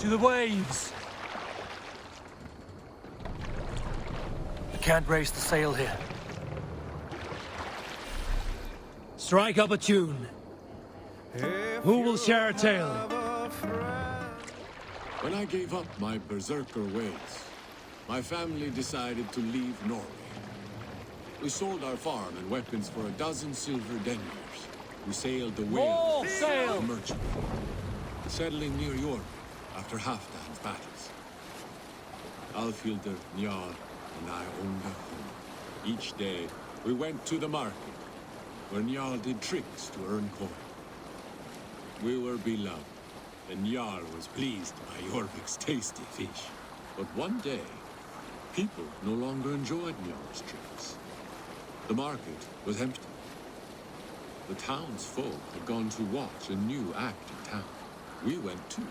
to the waves. I can't raise the sail here. Strike up a tune. Who will share a tale? When I gave up my berserker ways, my family decided to leave Norway. We sold our farm and weapons for 12 silver deniers. We sailed the More whale sail! a merchant, settling near York after Halfdan's battles. Alfhilder, Njal, and I owned a home. Each day, we went to the market, where Njal did tricks to earn coin. We were beloved, and Njal was pleased by Jorvik's tasty fish. But one day, people no longer enjoyed Njal's tricks. The market was empty. The townsfolk had gone to watch a new act in town. We went too,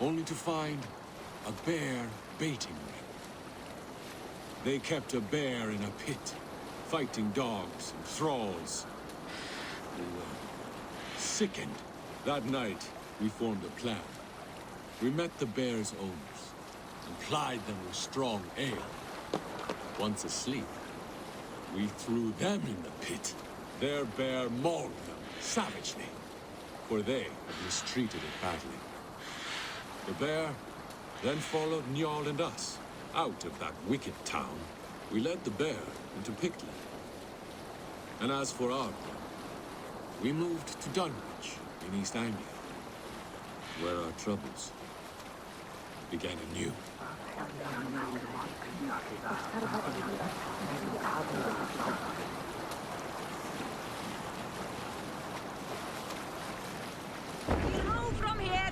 only to find a bear baiting ring. They kept a bear in a pit, fighting dogs and thralls. We were sickened. That night, we formed a plan. We met the bear's owners and plied them with strong ale. Once asleep, we threw them in the pit. Their bear mauled them savagely, for they had mistreated it badly. The bear then followed Njal and us out of that wicked town. We led the bear into Pictland. And as for our plan, we moved to Dunwich in East Anglia, where our troubles began anew. Move from here!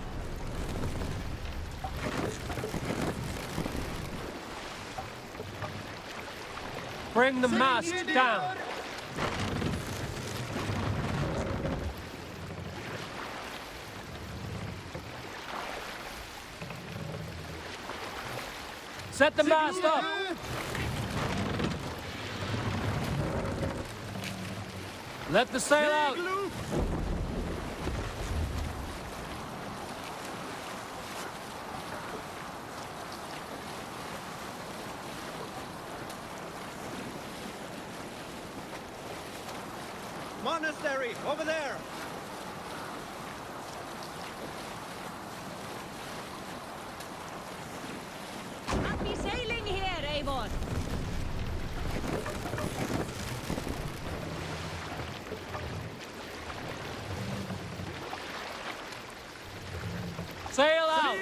Bring the mast down. Set the mast up. Let the sail out. Monastery, over there! Happy sailing here, Eivor! Sail out.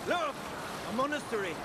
Look! A monastery!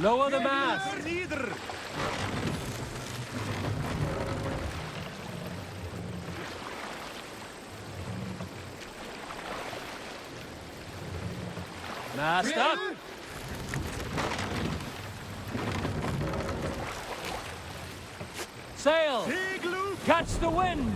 Lower the mast! Mast up! Sail! Catch the wind!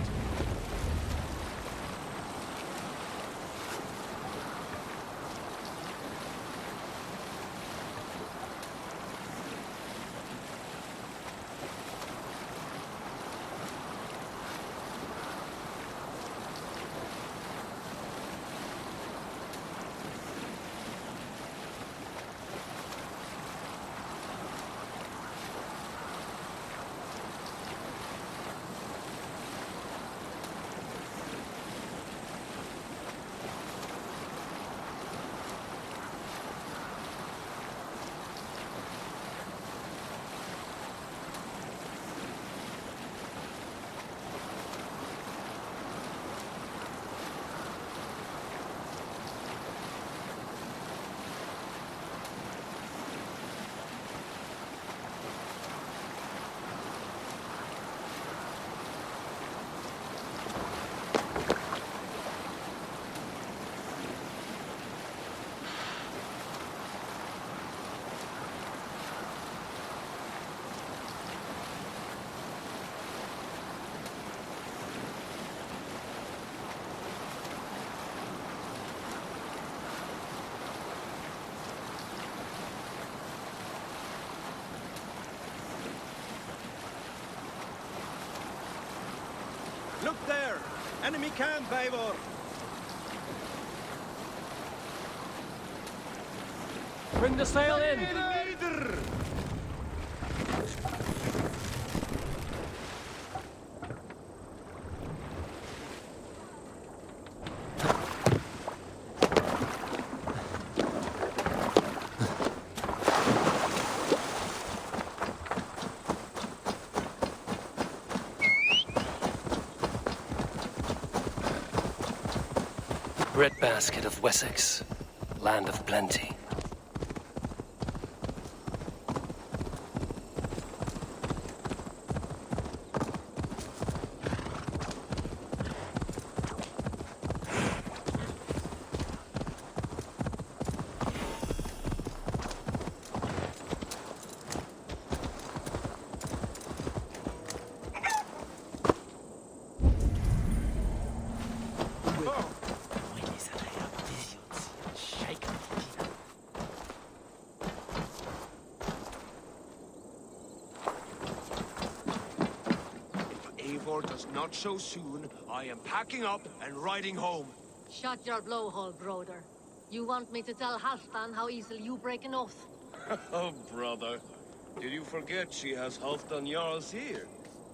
Look there! Enemy camp, Eivor! Bring the sail in! Breadbasket of Wessex, land of plenty. Does not show soon, I am packing up and riding home. Shut your blowhole, brother. You want me to tell Halfdan how easily you break an oath? Oh, brother. Did you forget she has Halfdan Jarl's here?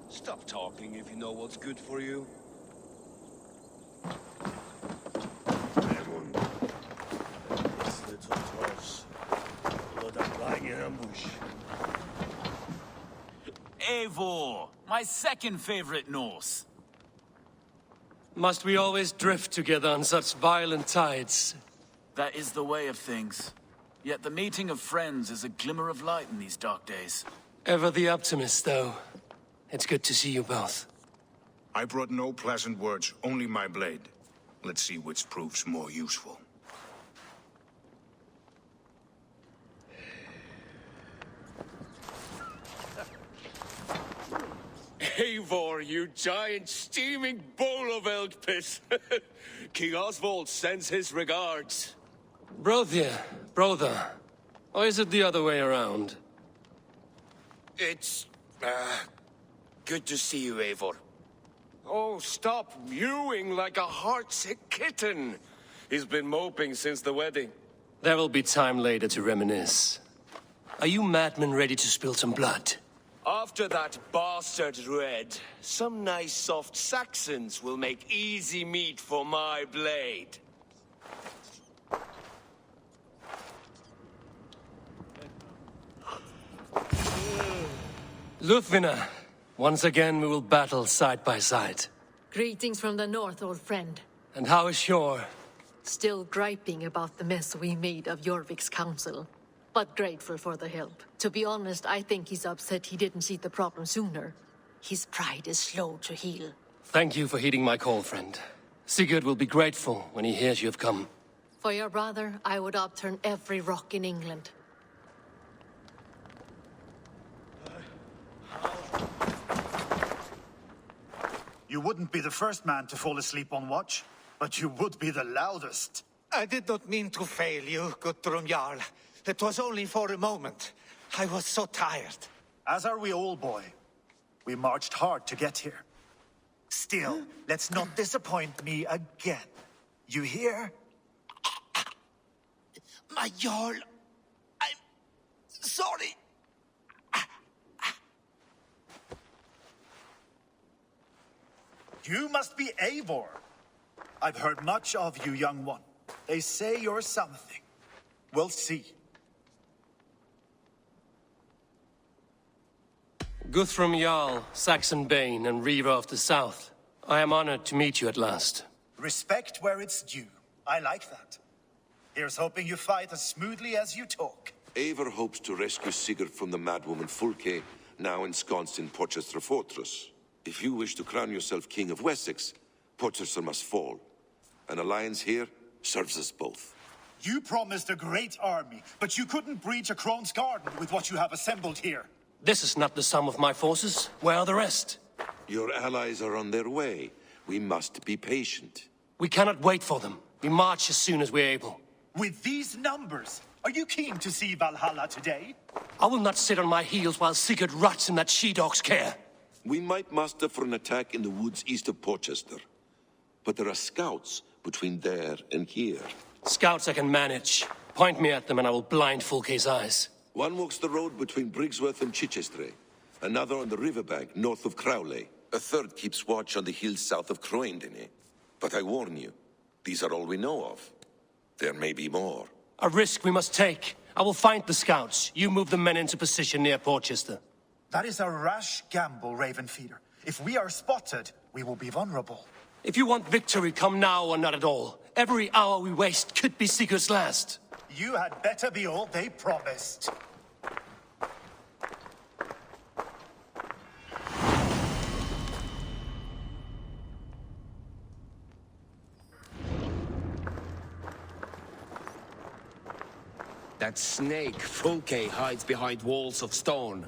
Stop talking if you know what's good for you. These little dwarfs. Blood are lying in ambush. Eivor, my second favorite Norse. Must we always drift together on such violent tides? That is the way of things. Yet the meeting of friends is a glimmer of light in these dark days. Ever the optimist, though. It's good to see you both. I brought no pleasant words, only my blade. Let's see which proves more useful. Eivor, you giant steaming bowl of elk piss. King Oswald sends his regards. Brother, or is it the other way around? It's, good to see you, Eivor. Oh, stop mewing like a heartsick kitten. He's been moping since the wedding. There will be time later to reminisce. Are you madmen ready to spill some blood? After that bastard Red, some nice soft Saxons will make easy meat for my blade. Lúthvina, once again we will battle side by side. Greetings from the north, old friend. And how is Shore? Still griping about the mess we made of Jorvik's council. but grateful for the help. To be honest, I think he's upset he didn't see the problem sooner. His pride is slow to heal. Thank you for heeding my call, friend. Sigurd will be grateful when he hears you have come. For your brother, I would upturn every rock in England. You wouldn't be the first man to fall asleep on watch, but you would be the loudest. I did not mean to fail you, Guthrum Jarl. It was only for a moment. I was so tired. As are we all, boy. We marched hard to get here. Still, let's not disappoint me again. You hear? My Jarl, I'm sorry. You must be Eivor. I've heard much of you, young one. They say you're something. We'll see. Guthrum Jarl, Saxon Bane, and Reaver of the South. I am honored to meet you at last. Respect where it's due. I like that. Here's hoping you fight as smoothly as you talk. Eivor hopes to rescue Sigurd from the madwoman Fulke, now ensconced in Portchester Fortress. If you wish to crown yourself King of Wessex, Portchester must fall. An alliance here serves us both. You promised a great army, but you couldn't breach a Crone's garden with what you have assembled here. This is not the sum of my forces. Where are the rest? Your allies are on their way. We must be patient. We cannot wait for them. We march as soon as we're able. With these numbers, are you keen to see Valhalla today? I will not sit on my heels while Sigurd rots in that she-dog's care. We might muster for an attack in the woods east of Portchester. But there are scouts between there and here. Scouts I can manage. Point me at them and I will blind Fulke's eyes. One walks the road between Briggsworth and Chichester. Another on the riverbank north of Crowley. A third keeps watch on the hills south of Croendene. But I warn you, these are all we know of. There may be more. A risk we must take. I will find the scouts. You move the men into position near Portchester. That is a rash gamble, Ravenfeeder. If we are spotted, we will be vulnerable. If you want victory, come now or not at all. Every hour we waste could be Sigurd's last. You had better be all they promised. That snake, Fulke, hides behind walls of stone.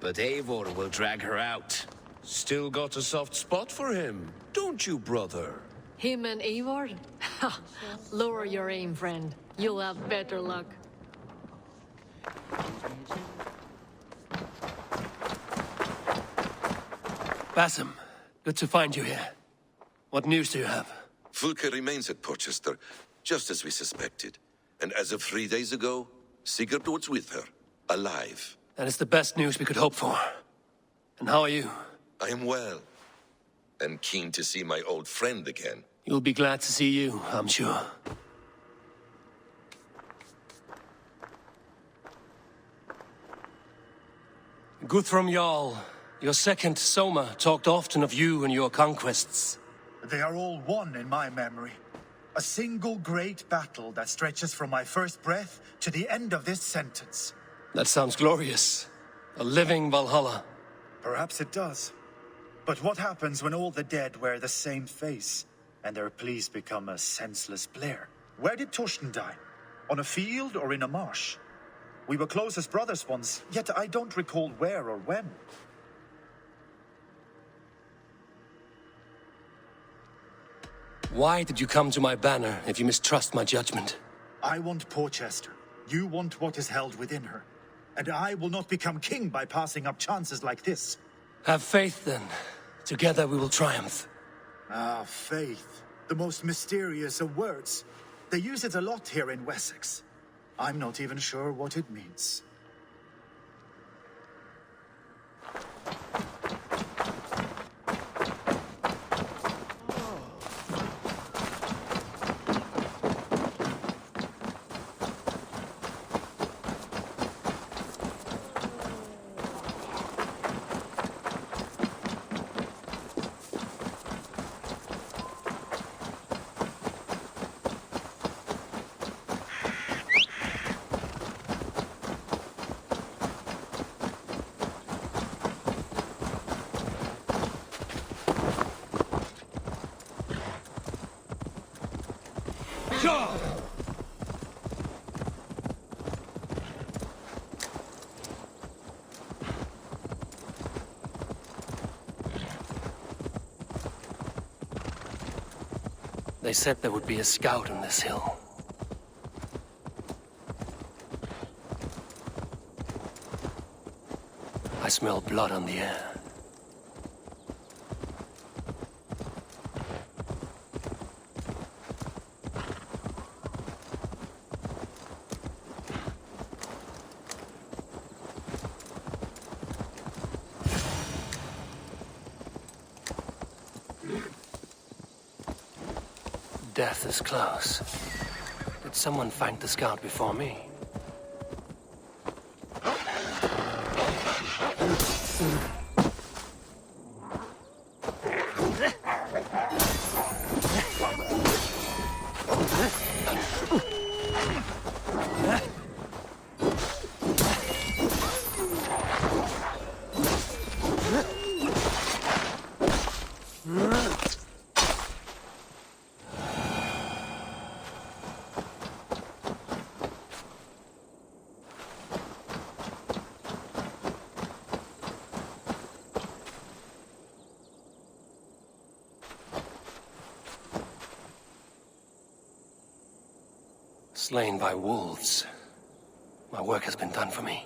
But Eivor will drag her out. Still got a soft spot for him, don't you, brother? Him and Eivor? Ha! Lower your aim, friend. You'll have better luck. Basim, good to find you here. What news do you have? Fulke remains at Portchester, just as we suspected. And as of 3 days ago, Sigurd was with her, alive. That is the best news we could hope for. And how are you? I am well, and keen to see my old friend again. You'll be glad to see you, I'm sure. Guthrum Jarl, your second Soma talked often of you and your conquests. They are all one in my memory. A single great battle that stretches from my first breath to the end of this sentence. That sounds glorious. A living Valhalla. Perhaps it does. But what happens when all the dead wear the same face, and their pleas become a senseless blare? Where did Torsten die? On a field or in a marsh? We were close as brothers once, yet I don't recall where or when. Why did you come to my banner if you mistrust my judgment? I want Portchester. You want what is held within her. And I will not become king by passing up chances like this. Have faith, then. Together we will triumph. Ah, faith. The most mysterious of words. They use it a lot here in Wessex. I'm not even sure what it means. They said there would be a scout on this hill. I smell blood on the air. Death is close. Did someone find the scout before me? Slain by wolves. My work has been done for me.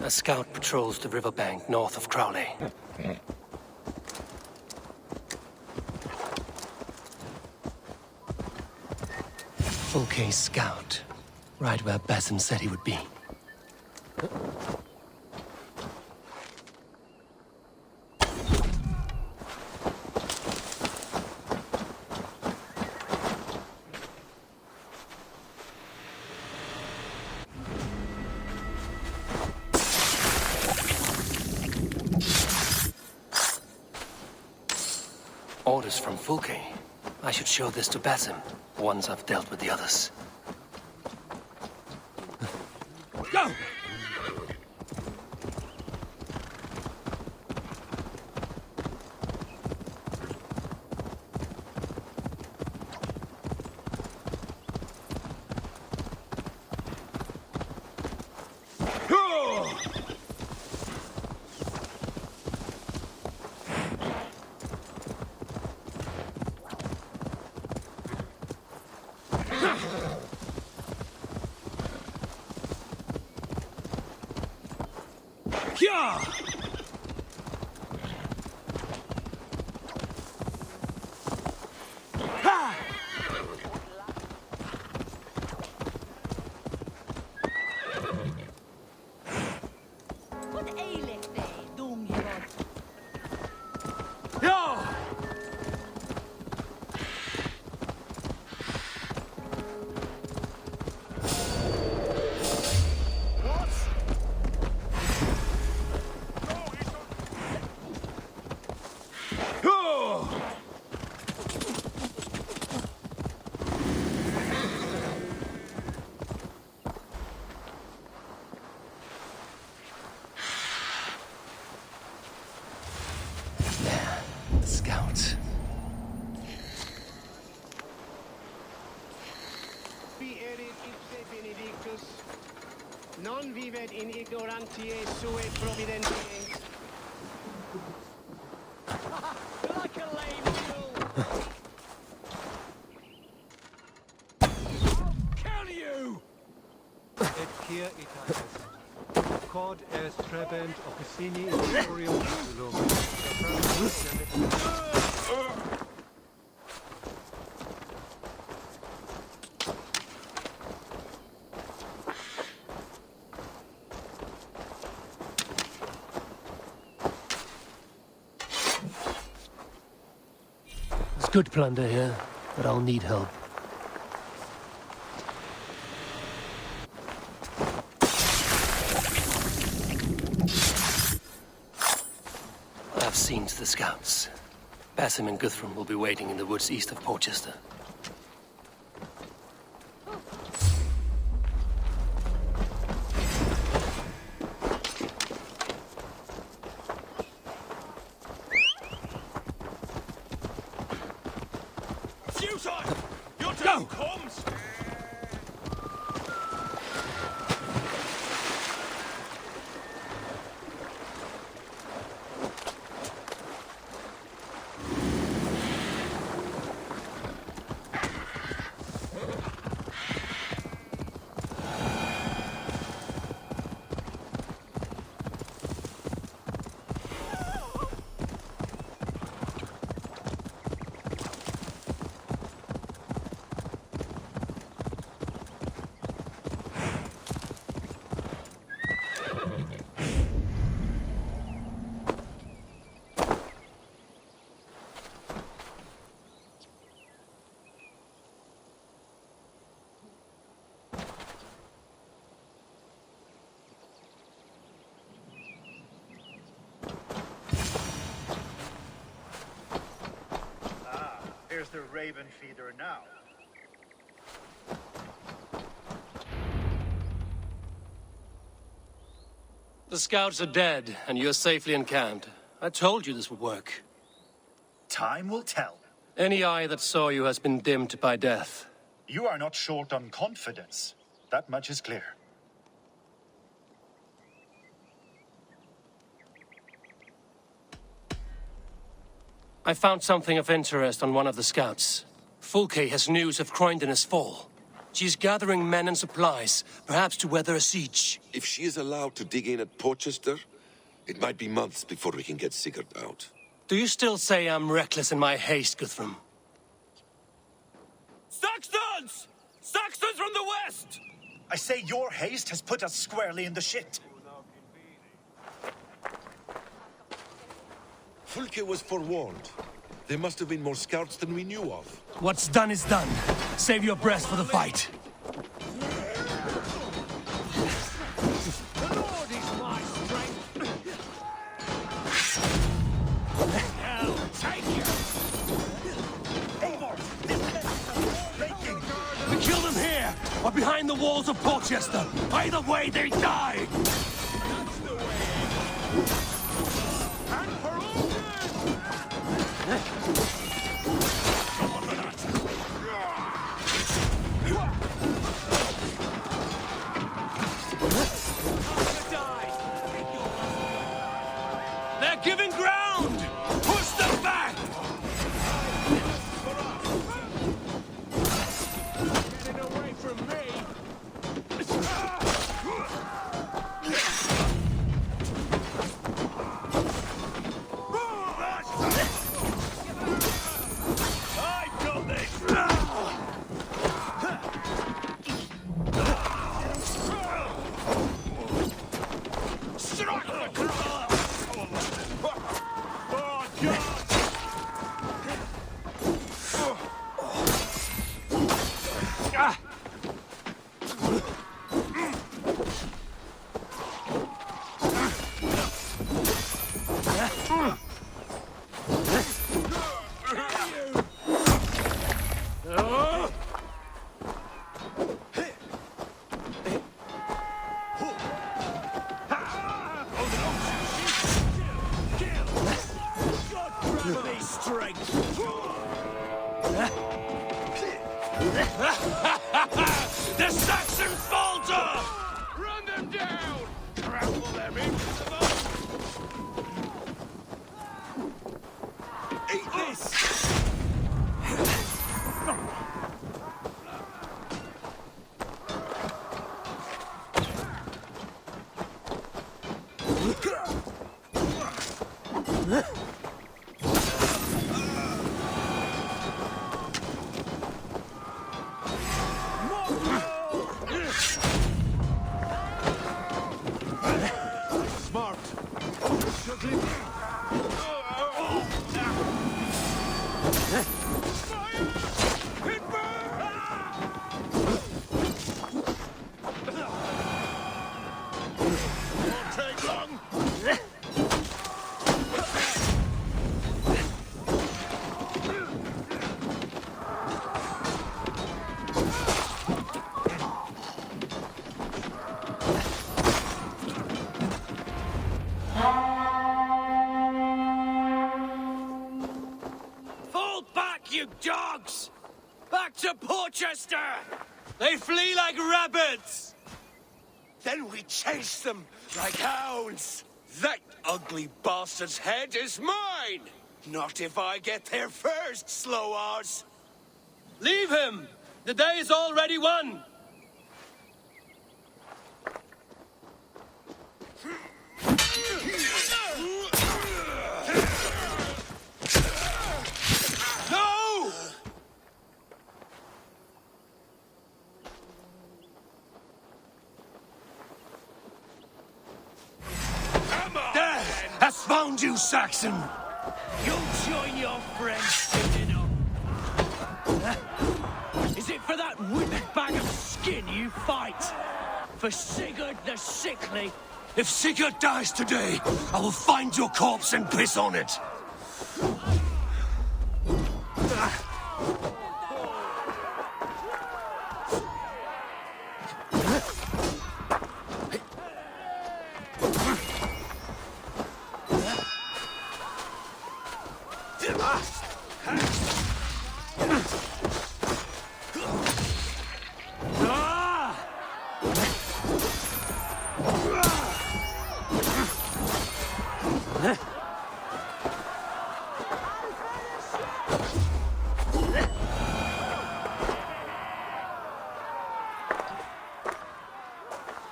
A scout patrols the riverbank north of Crowley. Full case scout. Right where Basim said he would be. Orders from Fulke. I should show this to Basim, once I've dealt with the others. Go! Scout. Non vivet in ignorantiae sue providentiae. Like a lame mule. I'll kill you! Et kia italis. Quod est trebent officini imperium titulum. Good plunder here, but I'll need help. I've seen to the scouts. Basim and Guthrum will be waiting in the woods east of Portchester. Here's the raven feeder now. The scouts are dead, and you're safely encamped. I told you this would work. Time will tell. Any eye that saw you has been dimmed by death. You are not short on confidence. That much is clear. I found something of interest on one of the scouts. Fulke has news of Croydon's fall. She's gathering men and supplies, perhaps to weather a siege. If she is allowed to dig in at Portchester, it might be months before we can get Sigurd out. Do you still say I'm reckless in my haste, Guthrum? Saxons! Saxons from the west! I say your haste has put us squarely in the shit. Fulke was forewarned. There must have been more scouts than we knew of. What's done is done. Save your breath for the fight. The Lord is my strength. Hell, take you! Eivor, this is breaking. We kill them here, or behind the walls of Portchester. Either way, they die! That's the way. And for They're giving ground! Push them back! getting away from me. I've got this! Strike the crowd! Oh, God! The Saxons falter! Run them down! Trample them into the mud! Eat this! Smart Fall back, you dogs! Back to Portchester! They flee like rabbits! Then we chase them like hounds. That ugly bastard's head is mine! Not if I get there first, slow-arse! Leave him! The day is already won! No! Death has found you, Saxon! You'll join your friends soon enough. Is it for that withered bag of skin you fight? For Sigurd the Sickly? If Sigurd dies today, I will find your corpse and piss on it!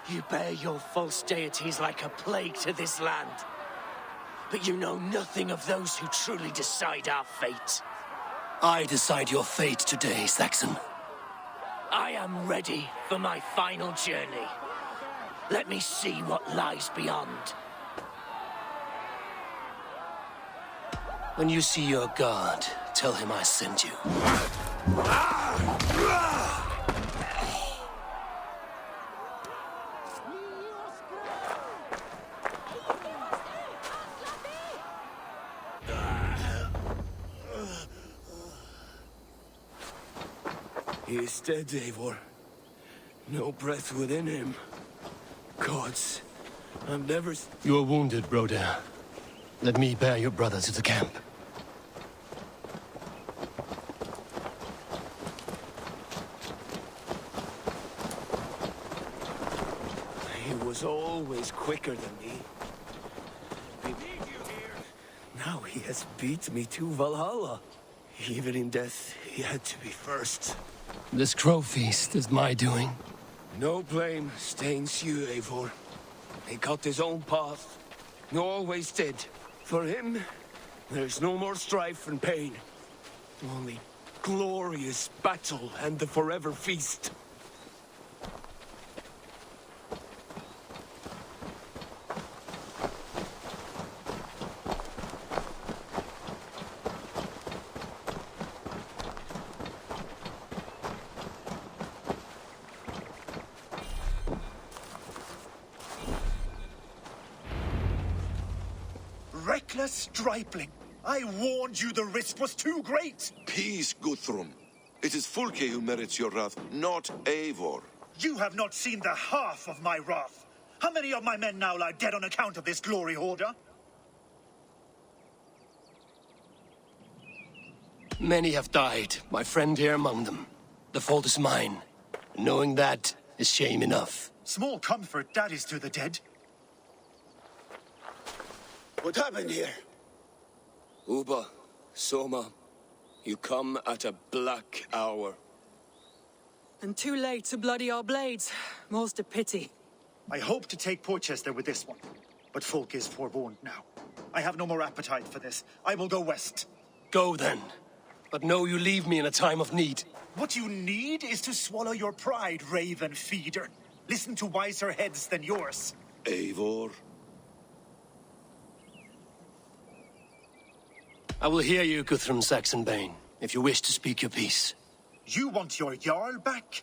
You bear your false deities like a plague to this land. But you know nothing of those who truly decide our fate. I decide your fate today, Saxon. I am ready for my final journey. Let me see what lies beyond. When you see your god, tell him I sent you. He is dead, Eivor. No breath within him. Gods, I've never... You are wounded, Broder. Let me bear your brother to the camp. He was always quicker than me. We need you here. Now he has beat me to Valhalla. Even in death, he had to be first. This crow feast is my doing. No blame stains you, Eivor. He cut his own path. He always did. For him, there's no more strife and pain. Only glorious battle and the forever feast. Reckless stripling! I warned you the risk was too great! Peace, Guthrum. It is Fulke who merits your wrath, not Eivor. You have not seen the half of my wrath. How many of my men now lie dead on account of this glory hoarder? Many have died, my friend here among them. The fault is mine. Knowing that is shame enough. Small comfort that is to the dead. What happened here? Uba, Soma, you come at a black hour. And too late to bloody our blades. More's a pity. I hope to take Portchester with this one, but folk is forewarned now. I have no more appetite for this. I will go west. Go then. But know you leave me in a time of need. What you need is to swallow your pride, raven feeder. Listen to wiser heads than yours. Eivor? I will hear you, Guthrum Saxonbane, if you wish to speak your piece. You want your Jarl back?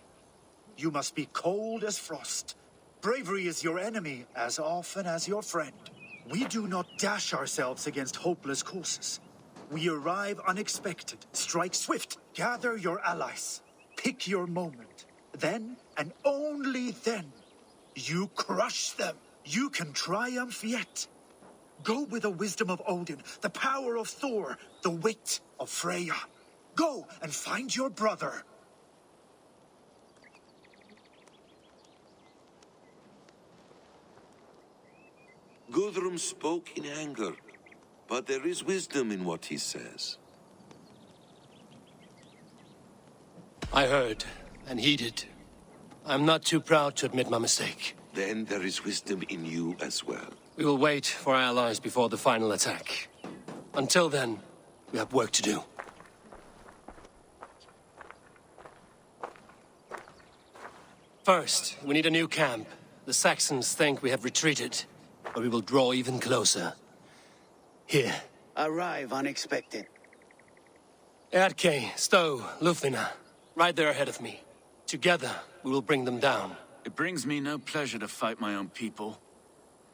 You must be cold as frost. Bravery is your enemy as often as your friend. We do not dash ourselves against hopeless courses. We arrive unexpected, strike swift, gather your allies, pick your moment. Then, and only then, you crush them. You can triumph yet. Go with the wisdom of Odin, the power of Thor, the wit of Freya. Go and find your brother. Guthrum spoke in anger, but there is wisdom in what he says. I heard and heeded. I'm not too proud to admit my mistake. Then there is wisdom in you as well. We will wait for our allies before the final attack. Until then, we have work to do. First, we need a new camp. The Saxons think we have retreated, but we will draw even closer. Here. Arrive unexpected. Erke, Stowe, Lufina, right there ahead of me. Together, we will bring them down. It brings me no pleasure to fight my own people,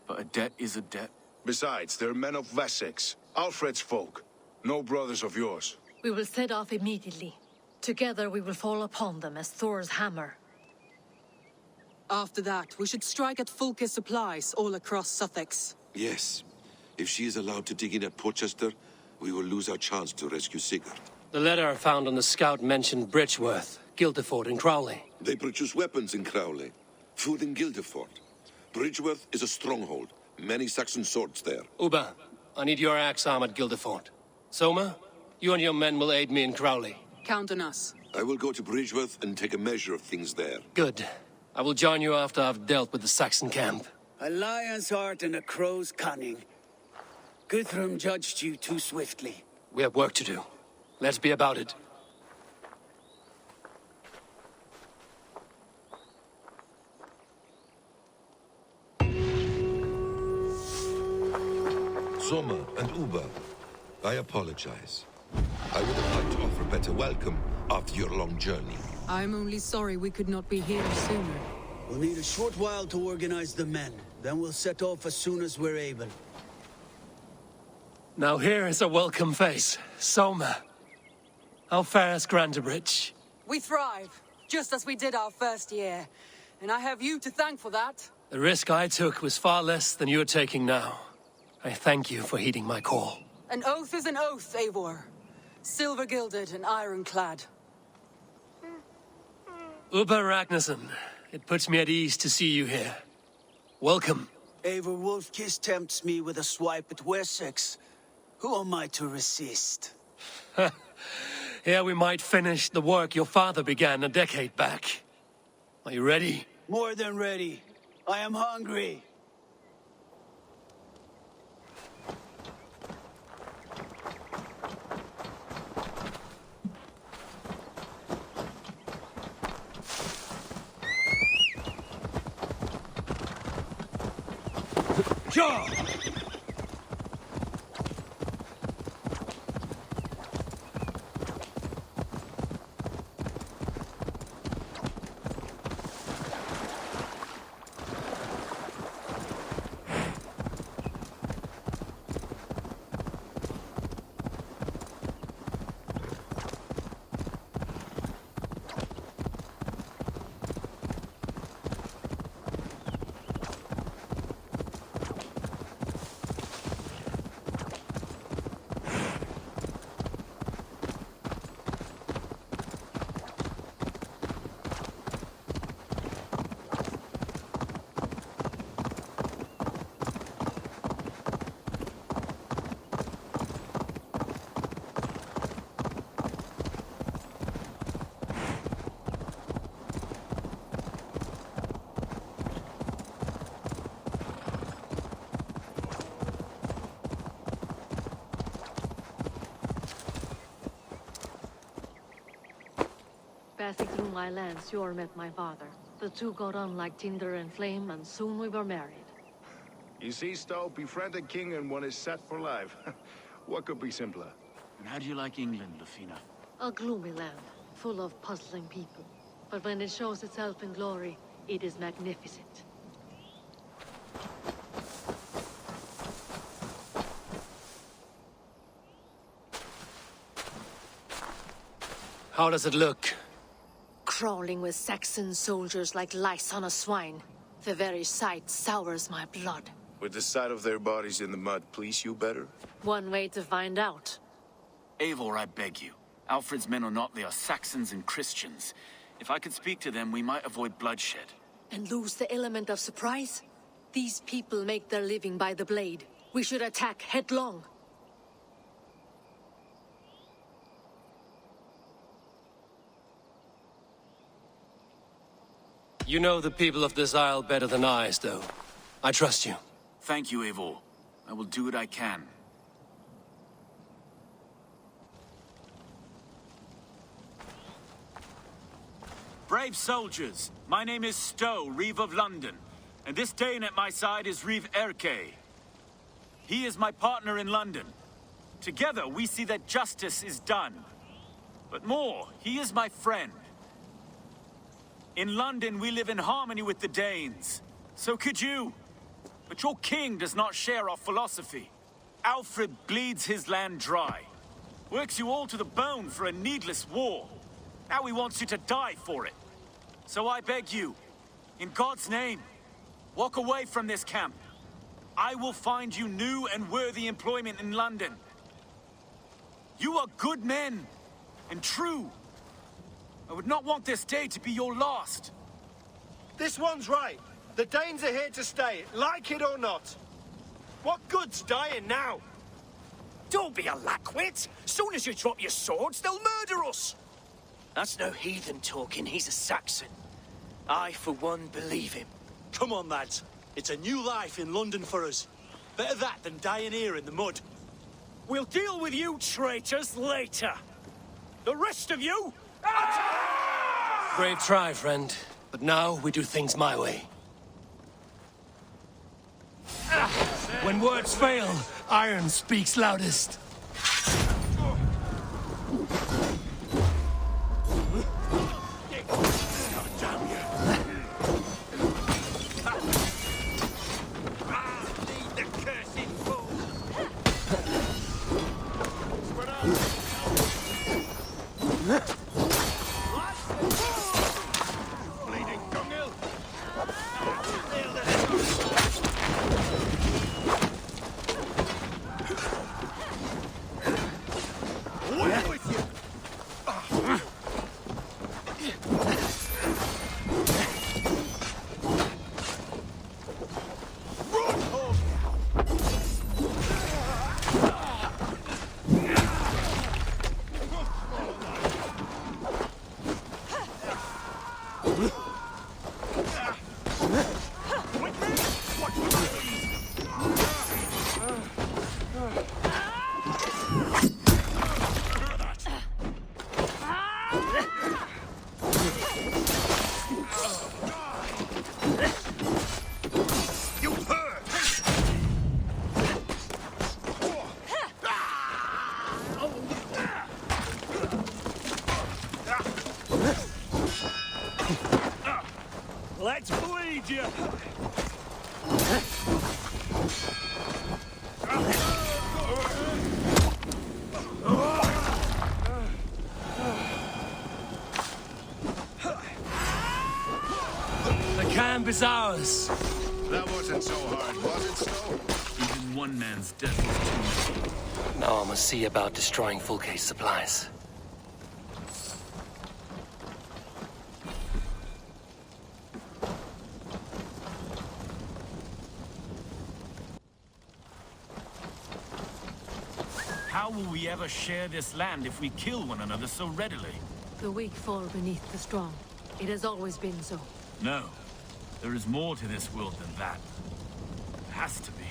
but a debt is a debt. Besides, they're men of Wessex, Alfred's folk. No brothers of yours. We will set off immediately. Together we will fall upon them as Thor's hammer. After that, we should strike at Fulke's supplies all across Sussex. Yes. If she is allowed to dig in at Portchester, we will lose our chance to rescue Sigurd. The letter found on the scout mentioned Bridgeworth, Guildeford, and Crowley. They produce weapons in Crowley, food in Guildeford. Bridgeworth is a stronghold. Many Saxon swords there. Uba, I need your axe arm at Guildeford. Soma, you and your men will aid me in Crowley. Count on us. I will go to Bridgeworth and take a measure of things there. Good. I will join you after I've dealt with the Saxon camp. A lion's heart and a crow's cunning. Guthrum judged you too swiftly. We have work to do. Let's be about it. Soma and Uba, I apologize. I would have liked to offer a better welcome after your long journey. I'm only sorry we could not be here sooner. We'll need a short while to organize the men. Then we'll set off as soon as we're able. Now here is a welcome face. Soma. How fares Grandabridge? We thrive, just as we did our first year. And I have you to thank for that. The risk I took was far less than you're taking now. I thank you for heeding my call. An oath is an oath, Eivor. Silver-gilded and ironclad. Uba Ragnarsson, it puts me at ease to see you here. Welcome. Eivor Wolfkiss tempts me with a swipe at Wessex. Who am I to resist? Here we might finish the work your father began a decade back. Are you ready? More than ready. I am hungry. Sure! Passing through my land, Sjor met my father. The two got on like tinder and flame, and soon we were married. You see, Stowe, befriend a king and one is set for life. What could be simpler? And how do you like England, Lufina? A gloomy land, full of puzzling people. But when it shows itself in glory, it is magnificent. How does it look? Crawling with Saxon soldiers like lice on a swine. The very sight sours my blood. Would the sight of their bodies in the mud please you better? One way to find out. Eivor, I beg you. Alfred's men or not, they are Saxons and Christians. If I could speak to them, we might avoid bloodshed. And lose the element of surprise? These people make their living by the blade. We should attack headlong. You know the people of this isle better than I, though. I trust you. Thank you, Eivor. I will do what I can. Brave soldiers, my name is Stowe, Reeve of London, and this Dane at my side is Reeve Erke. He is my partner in London. Together we see that justice is done. But more, he is my friend. In London we live in harmony with the Danes. So could you. But your king does not share our philosophy. Alfred bleeds his land dry. Works you all to the bone for a needless war. Now he wants you to die for it. So I beg you, in God's name, walk away from this camp. I will find you new and worthy employment in London. You are good men, and true. I would not want this day to be your last. This one's right. The Danes are here to stay, like it or not. What good's dying now? Don't be a lackwit. Soon as you drop your swords, they'll murder us. That's no heathen talking, he's a Saxon. I, for one, believe him. Come on, lads. It's a new life in London for us. Better that than dying here in the mud. We'll deal with you traitors later. The rest of you... Brave try, friend. But now we do things my way. When words fail, iron speaks loudest. Let's bleed you! The camp is ours. That wasn't so hard, was it, Stowe? Even one man's death is too many. Now I must see about destroying Fulke's supplies. How will we ever share this land if we kill one another so readily? The weak fall beneath the strong. It has always been so. No. There is more to this world than that. There has to be.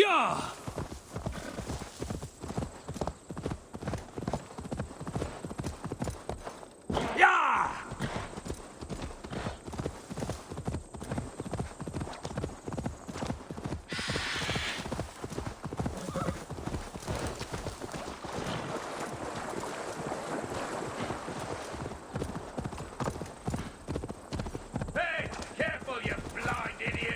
Yeah! Yeah! Hey, careful, you blind idiot!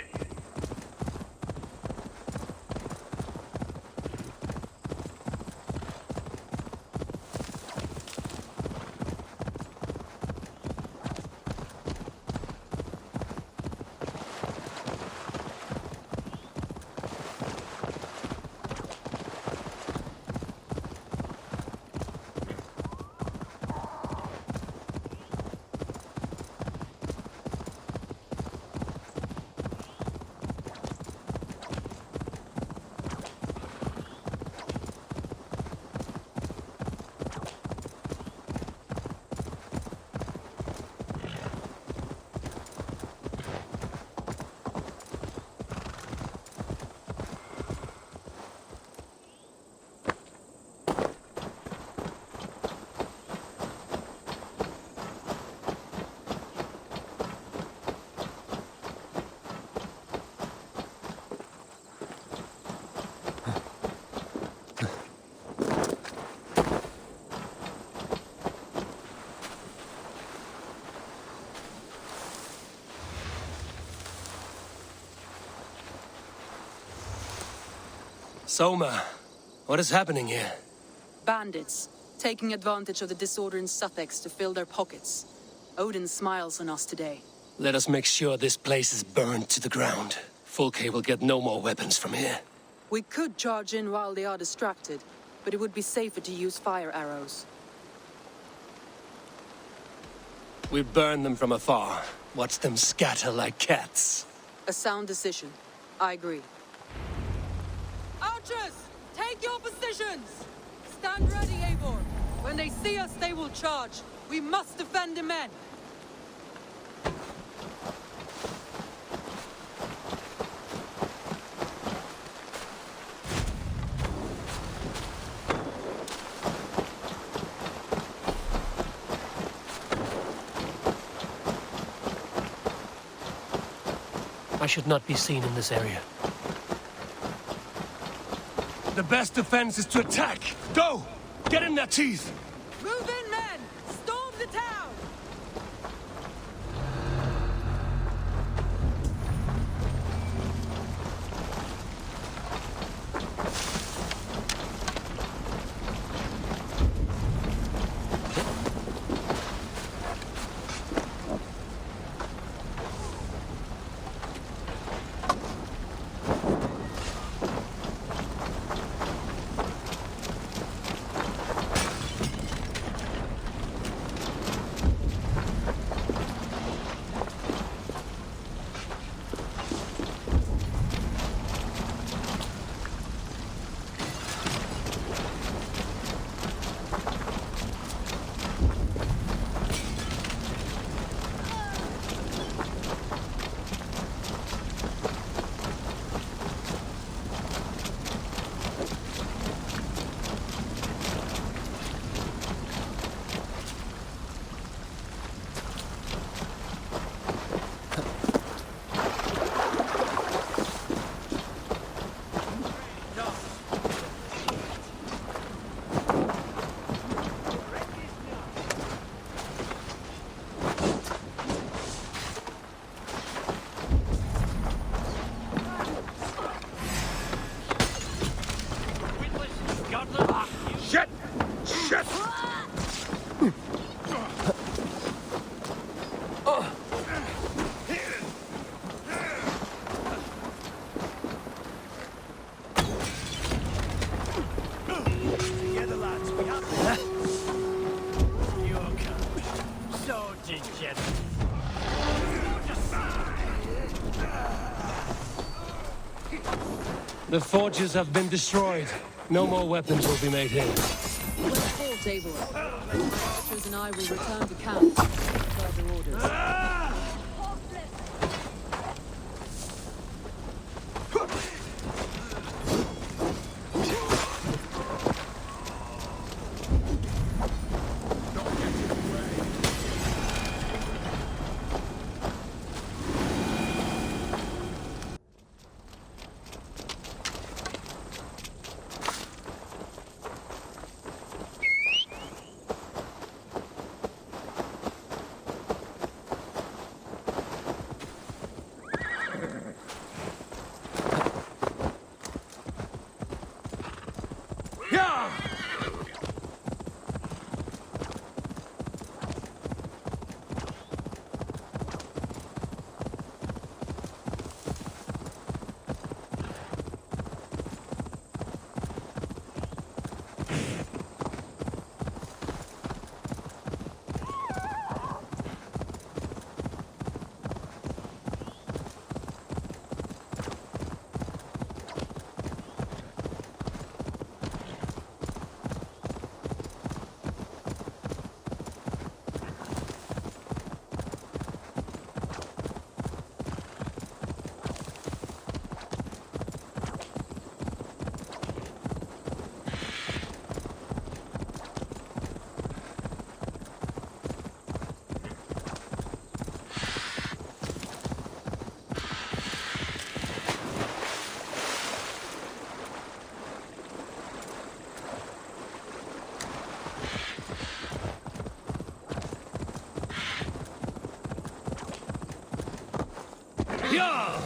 Soma, what is happening here? Bandits, taking advantage of the disorder in Sussex to fill their pockets. Odin smiles on us today. Let us make sure this place is burned to the ground. Fulke will get no more weapons from here. We could charge in while they are distracted, but it would be safer to use fire arrows. We burn them from afar. Watch them scatter like cats. A sound decision. I agree. Archers! Take your positions! Stand ready, Eivor. When they see us, they will charge. We must defend the men. I should not be seen in this area. The best defense is to attack! Go! Get in their teeth! Move in, men! Storm the town! Shit! Shit! Together, lads, we have this. You're coming. So degenerate. The forges have been destroyed. No more weapons will be made here. Well fought, Eivor. Archers and I will return to camp. Further orders. Yeah!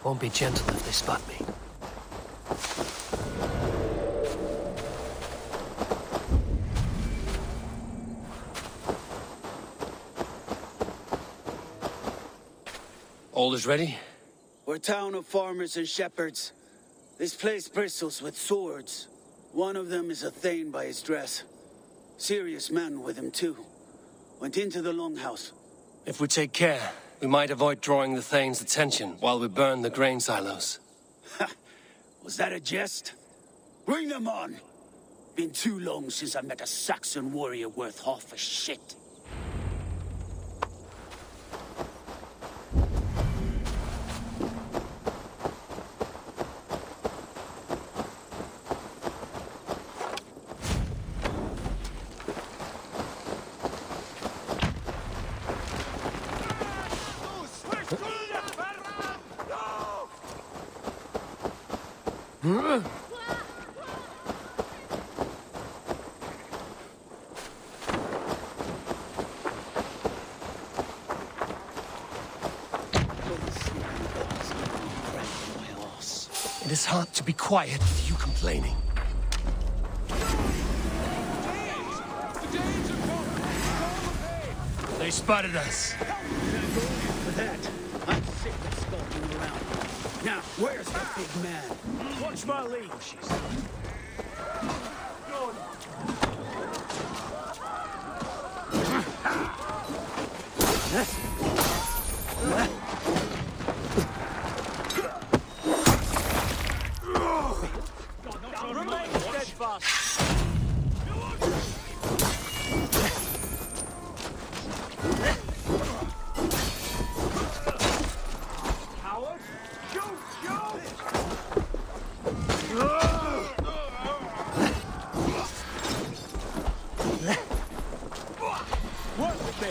Won't be gentle if they spot me. All is ready? We're a town of farmers and shepherds. This place bristles with swords. One of them is a thane by his dress. Serious man with him too. Went into the longhouse. If we take care, we might avoid drawing the Thane's attention while we burn the grain silos. Was that a jest? Bring them on! Been too long since I met a Saxon warrior worth half a shit. It is hard to be quiet with you complaining. They spotted us. For that, I'm sick of skulking around. Now, where's the big man? Watch my lead. Remain steadfast. Coward! Shoot! Work with me.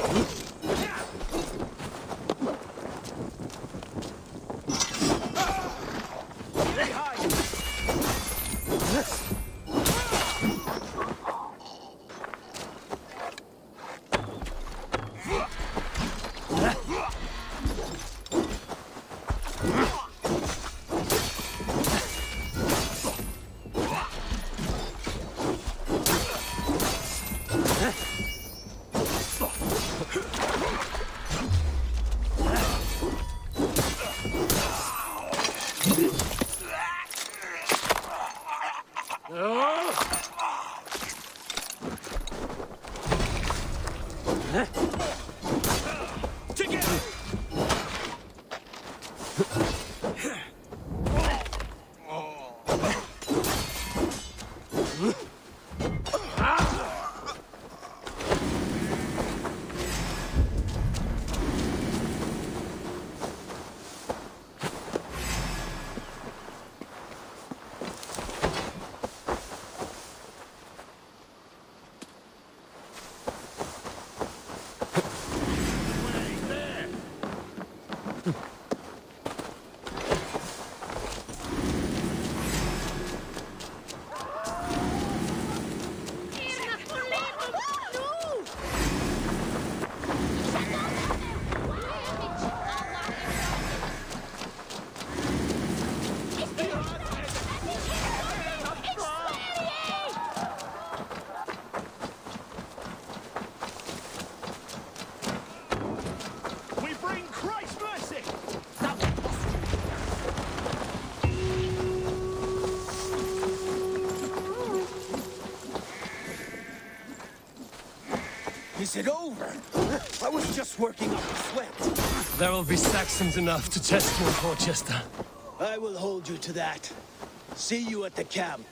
Is it over? I was just working up a sweat. There will be Saxons enough to test you in Portchester. I will hold you to that. See you at the camp.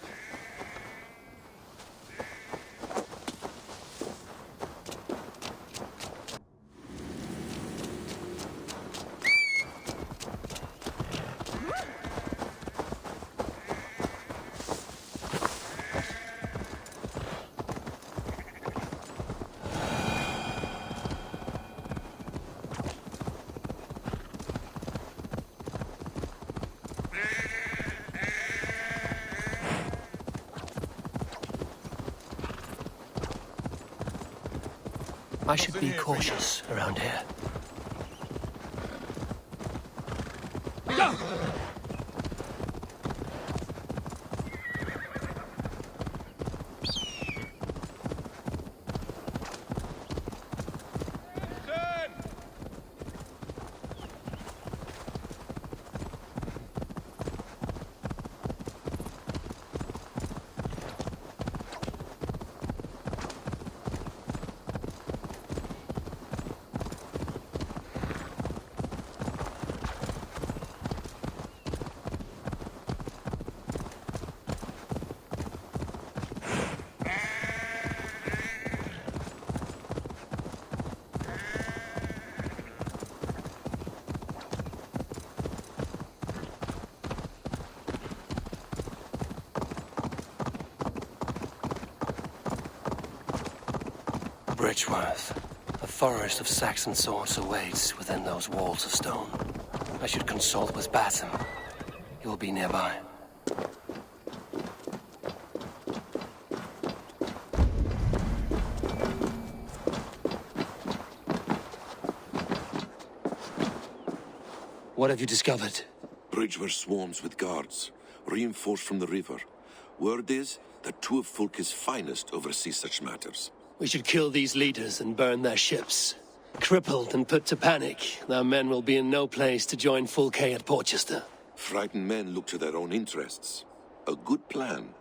I should be cautious around here. Bridgeworth. A forest of Saxon swords awaits within those walls of stone. I should consult with Bassam. He will be nearby. What have you discovered? Bridgeworth swarms with guards, reinforced from the river. Word is that two of Fulke's finest oversee such matters. We should kill these leaders and burn their ships. Crippled and put to panic, their men will be in no place to join Fulke at Portchester. Frightened men look to their own interests. A good plan.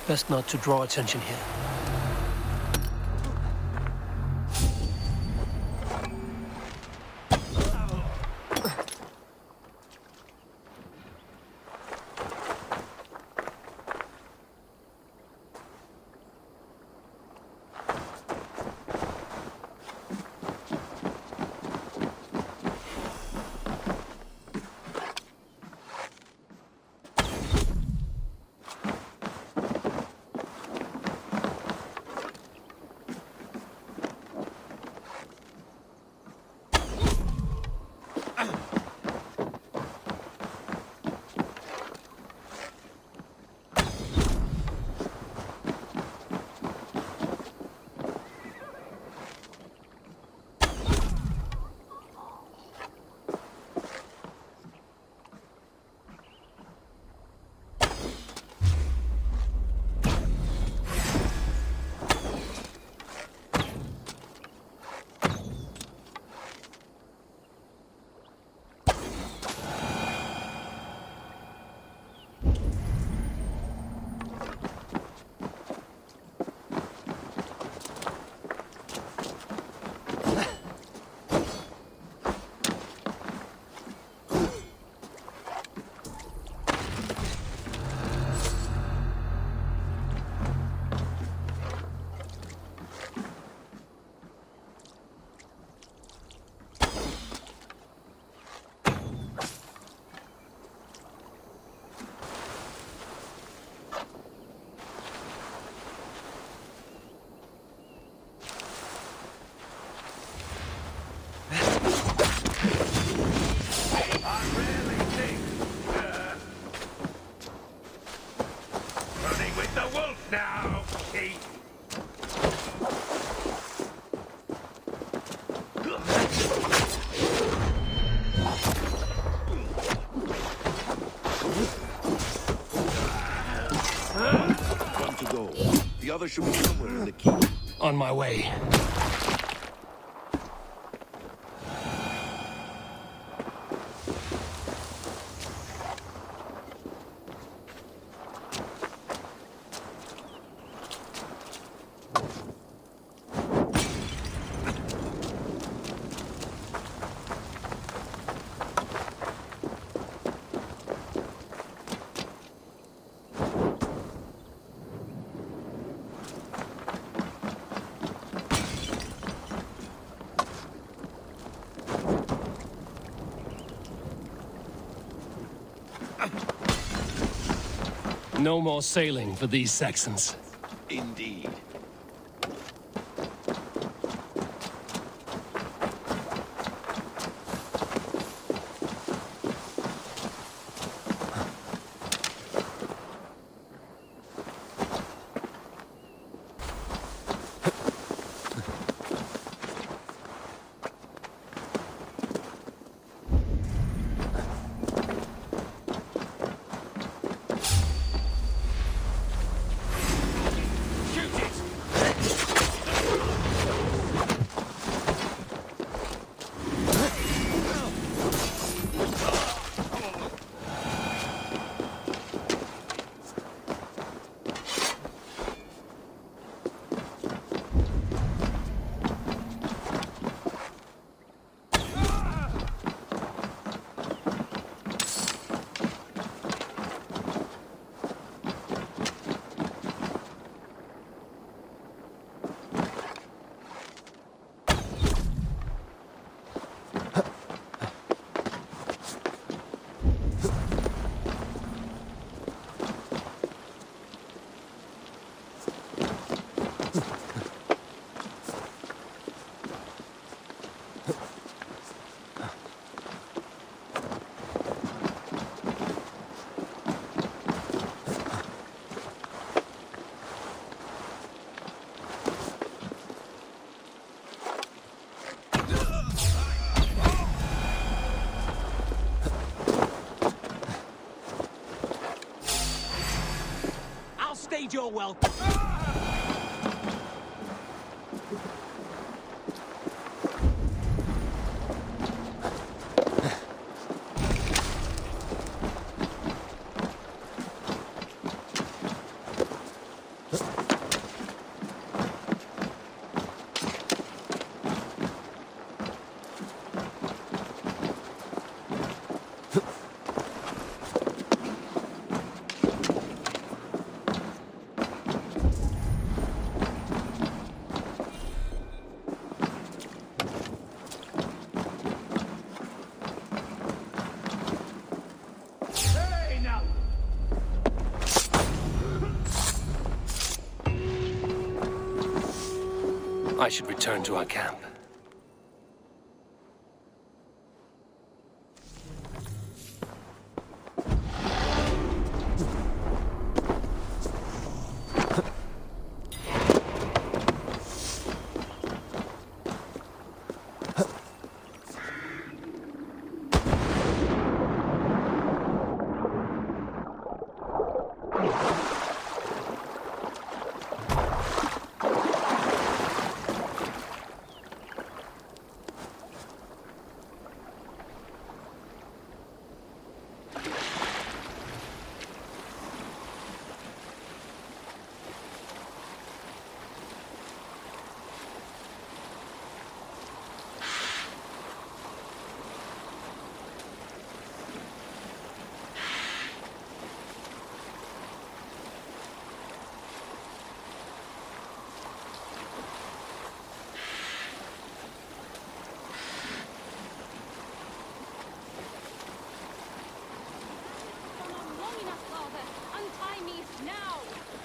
Best not to draw attention here. go. The other should be somewhere in the keep. On my way. No more sailing for these Saxons. Indeed. Stage your welcome. I should return to our camp.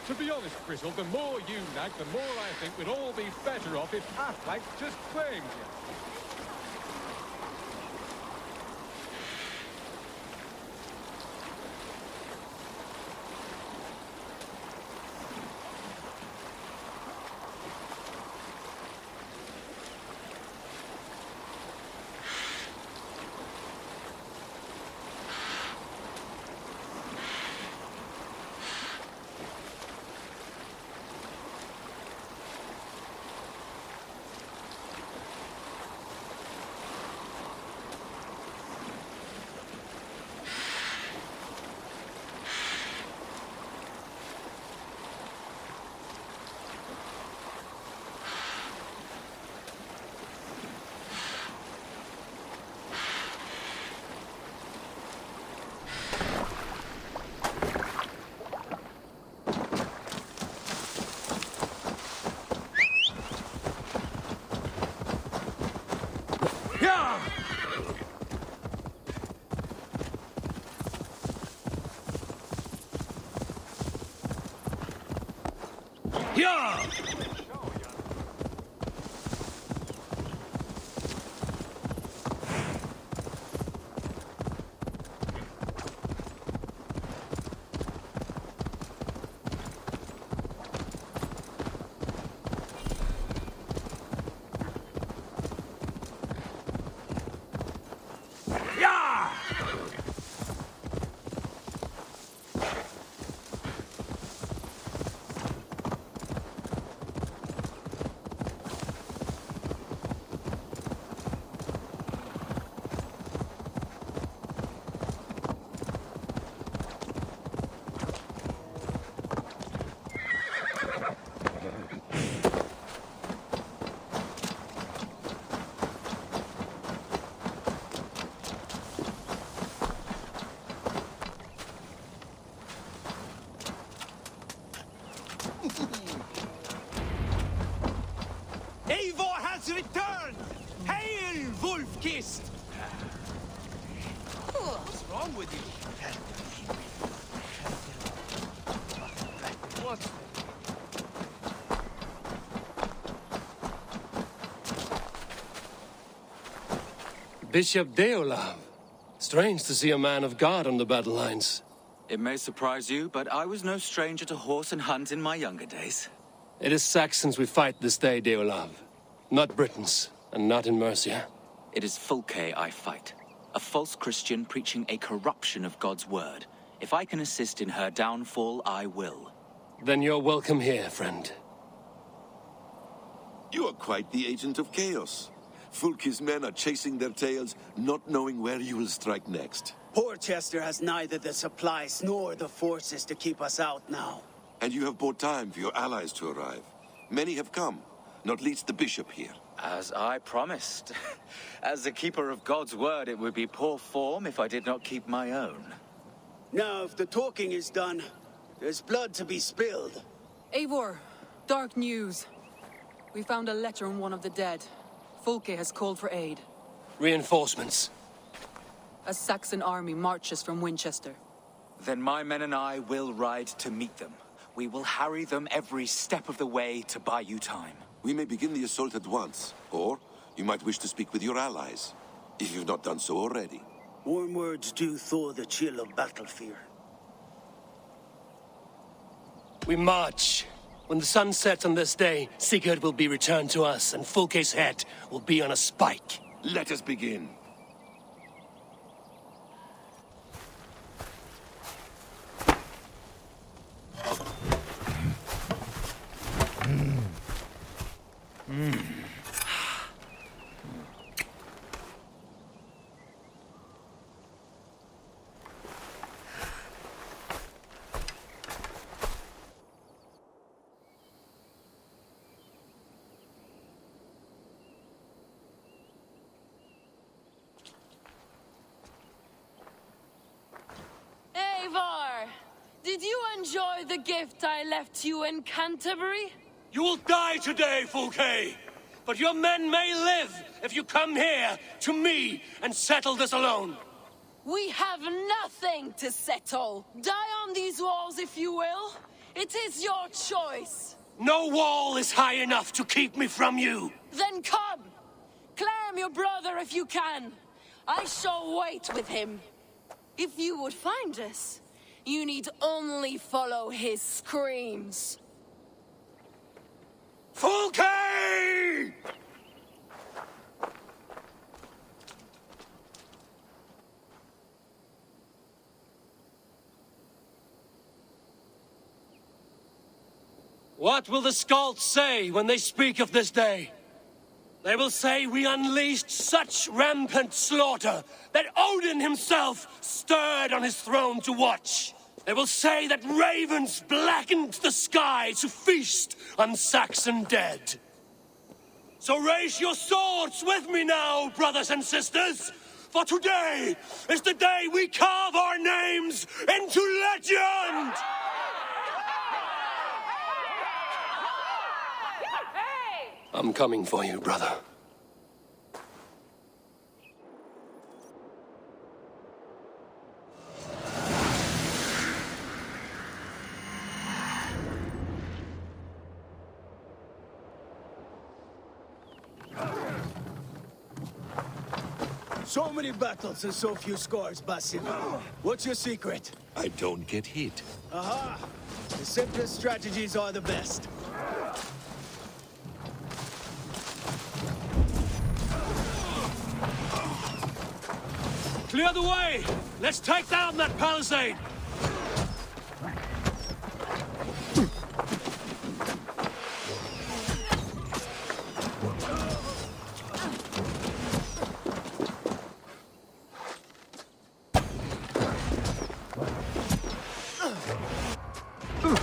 To be honest, Gristle, the more you nag, the more I think we'd all be better off if Affleck just claimed you. Yeah! Eivor has returned! Hail, Wolf-Kissed! What's wrong with you? What? Bishop Deolav. Strange to see a man of God on the battle lines. It may surprise you, but I was no stranger to horse and hunt in my younger days. It is Saxons we fight this day, Deolav. Not Britons, and not in Mercia. It is Fulke I fight. A false Christian preaching a corruption of God's word. If I can assist in her downfall, I will. Then you're welcome here, friend. You are quite the agent of chaos. Fulke's men are chasing their tails, not knowing where you will strike next. Portchester has neither the supplies nor the forces to keep us out now. And you have bought time for your allies to arrive. Many have come, not least the bishop here. As I promised. As the keeper of God's word, it would be poor form if I did not keep my own. Now, if the talking is done, there's blood to be spilled. Eivor, dark news. We found a letter on one of the dead. Fulke has called for aid. Reinforcements. A Saxon army marches from Winchester. Then my men and I will ride to meet them. We will harry them every step of the way to buy you time. We may begin the assault at once, or you might wish to speak with your allies, if you've not done so already. Warm words do thaw the chill of battle fear. We march. When the sun sets on this day, Sigurd will be returned to us, and Fulke's head will be on a spike. Let us begin. Eivor! Did you enjoy the gift I left you in Canterbury? You will die today, Fulke! But your men may live if you come here to me and settle this alone. We have nothing to settle. Die on these walls if you will. It is your choice. No wall is high enough to keep me from you. Then come! Claim your brother if you can. I shall wait with him. If you would find us, you need only follow his screams. Fulke! What will the Skalds say when they speak of this day? They will say we unleashed such rampant slaughter that Odin himself stirred on his throne to watch. They will say that ravens blackened the sky to feast on Saxon dead. So raise your swords with me now, brothers and sisters, for today is the day we carve our names into legend! I'm coming for you, brother. So many battles and so few scores, Basim. What's your secret? I don't get hit. Aha! The simplest strategies are the best. Clear the way! Let's take down that palisade!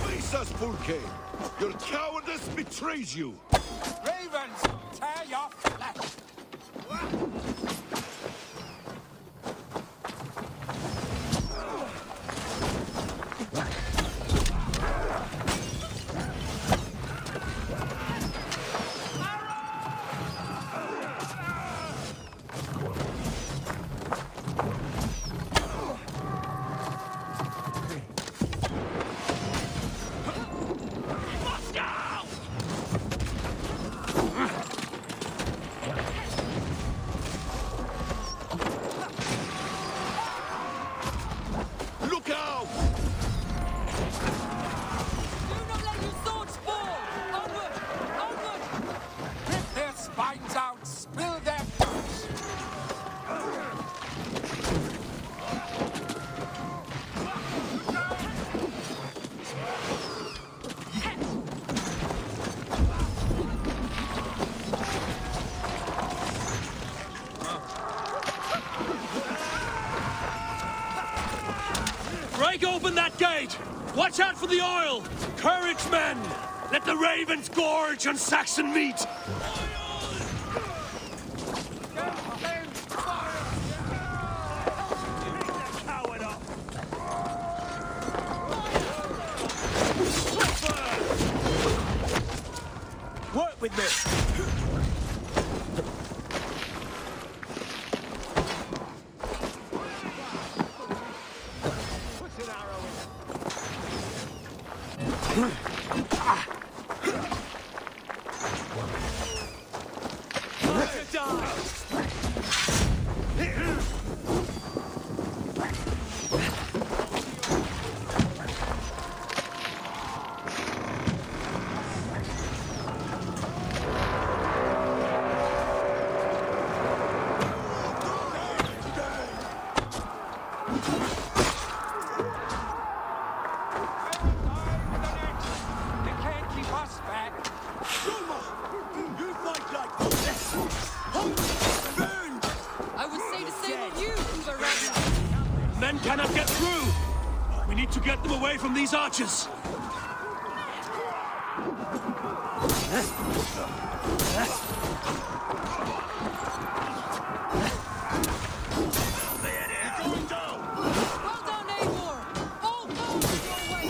Face us, Fulke! Your cowardice betrays you! Ravens, tear your flesh! Look out! Do not let your swords fall! Onward! Onward! Rip their spines out, spill their guts! Break open that gate! Watch out for the oil! Courage, men! Let the ravens gorge on Saxon meat! Work with me! I would say the same of you, Uber Men cannot get through! We need to get them away from these archers! Well done, Eivor! All foes your way!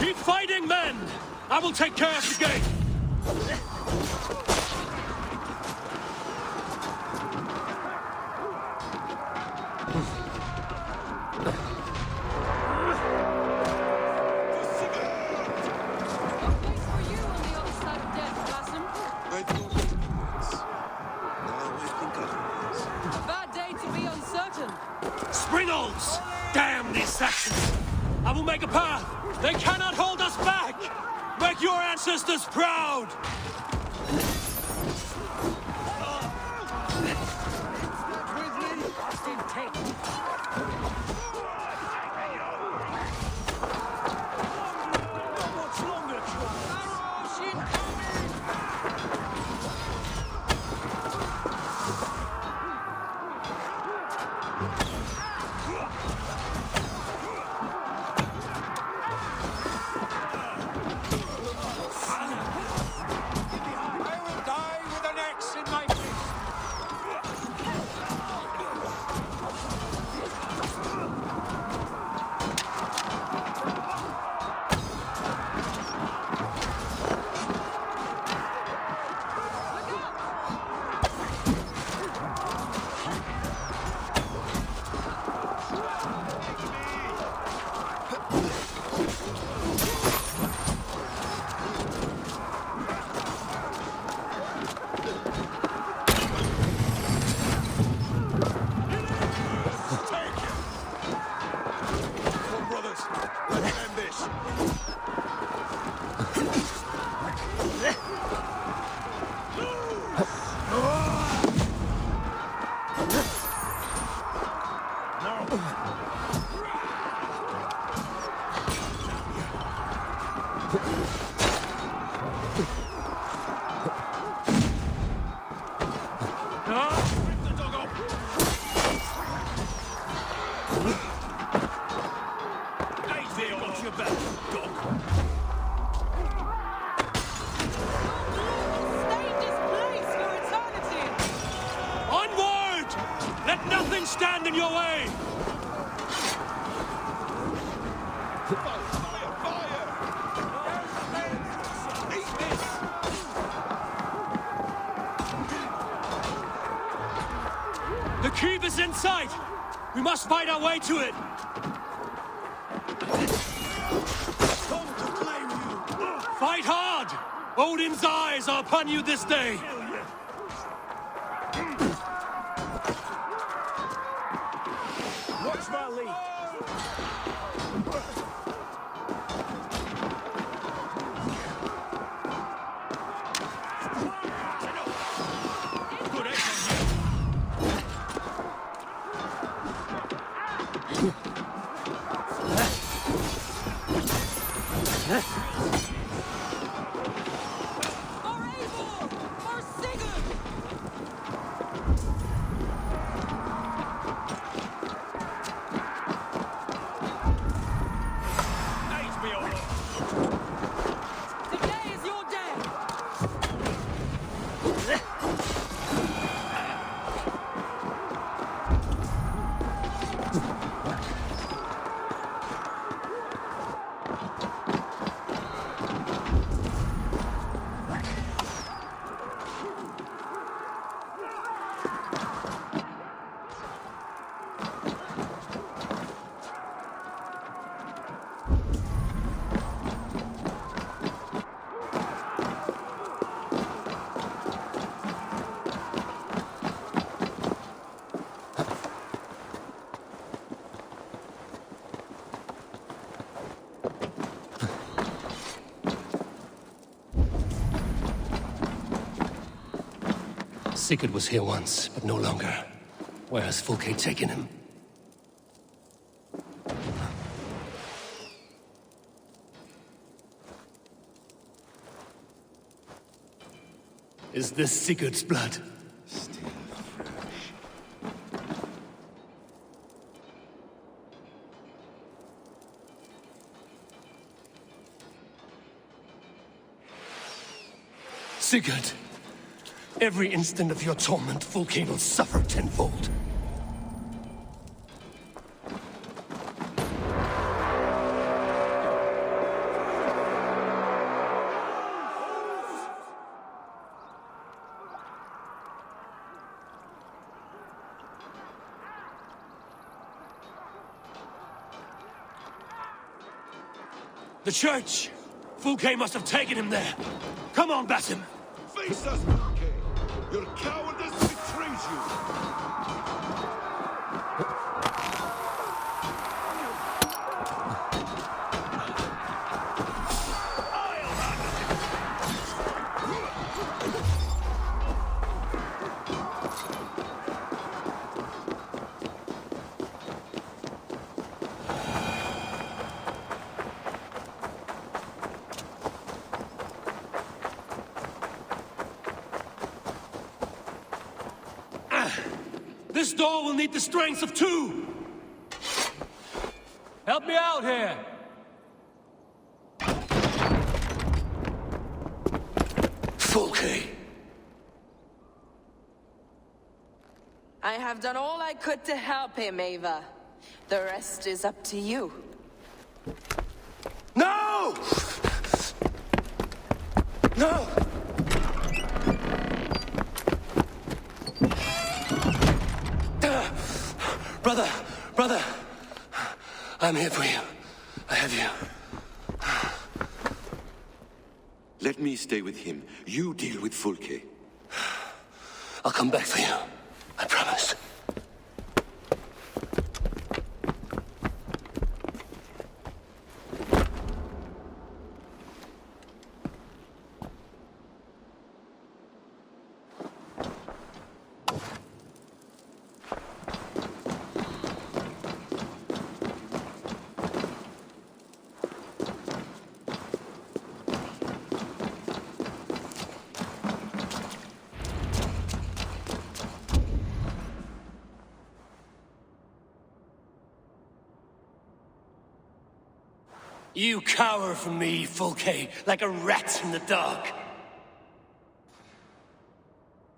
Keep fighting, men! I will take care of the gate! Springles! Damn these Saxons! I will make a path! They cannot hold us back! Make your ancestors proud! Stand in your way! The keep is in sight! We must fight our way to it! Fight hard! Odin's eyes are upon you this day! Watch my lead. Sigurd was here once, but no longer. Where has Fulke taken him? Is this Sigurd's blood? Still fresh. Sigurd! Every instant of your torment, Fulke will suffer tenfold. The church! Fulke must have taken him there. Come on, Basim! Face us, Fulke! Your cowardice betrays you! I'll have This door will need the strength of 2. Help me out here. Fulke. I have done all I could to help him, Ava. The rest is up to you. No! No! Brother, I'm here for you. I have you. Let me stay with him. You deal with Fulke. I'll come back for you. I promise. You cower from me, Fulke, like a rat in the dark.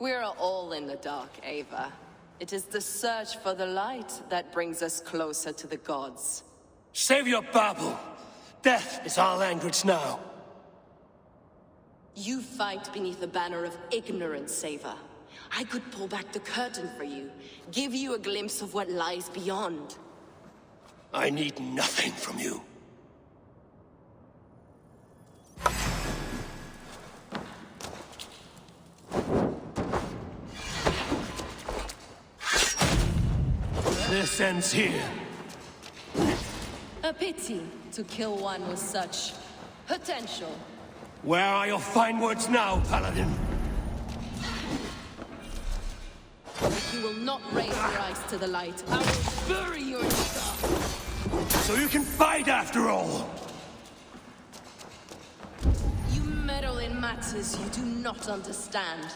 We're all in the dark, Ava. It is the search for the light that brings us closer to the gods. Save your babble. Death is our language now. You fight beneath a banner of ignorance, Ava. I could pull back the curtain for you, give you a glimpse of what lies beyond. I need nothing from you. This ends here. A pity to kill one with such potential. Where are your fine words now, Paladin? If you will not raise your eyes to the light, I will bury you in the dark. So you can fight after all! You meddle in matters you do not understand.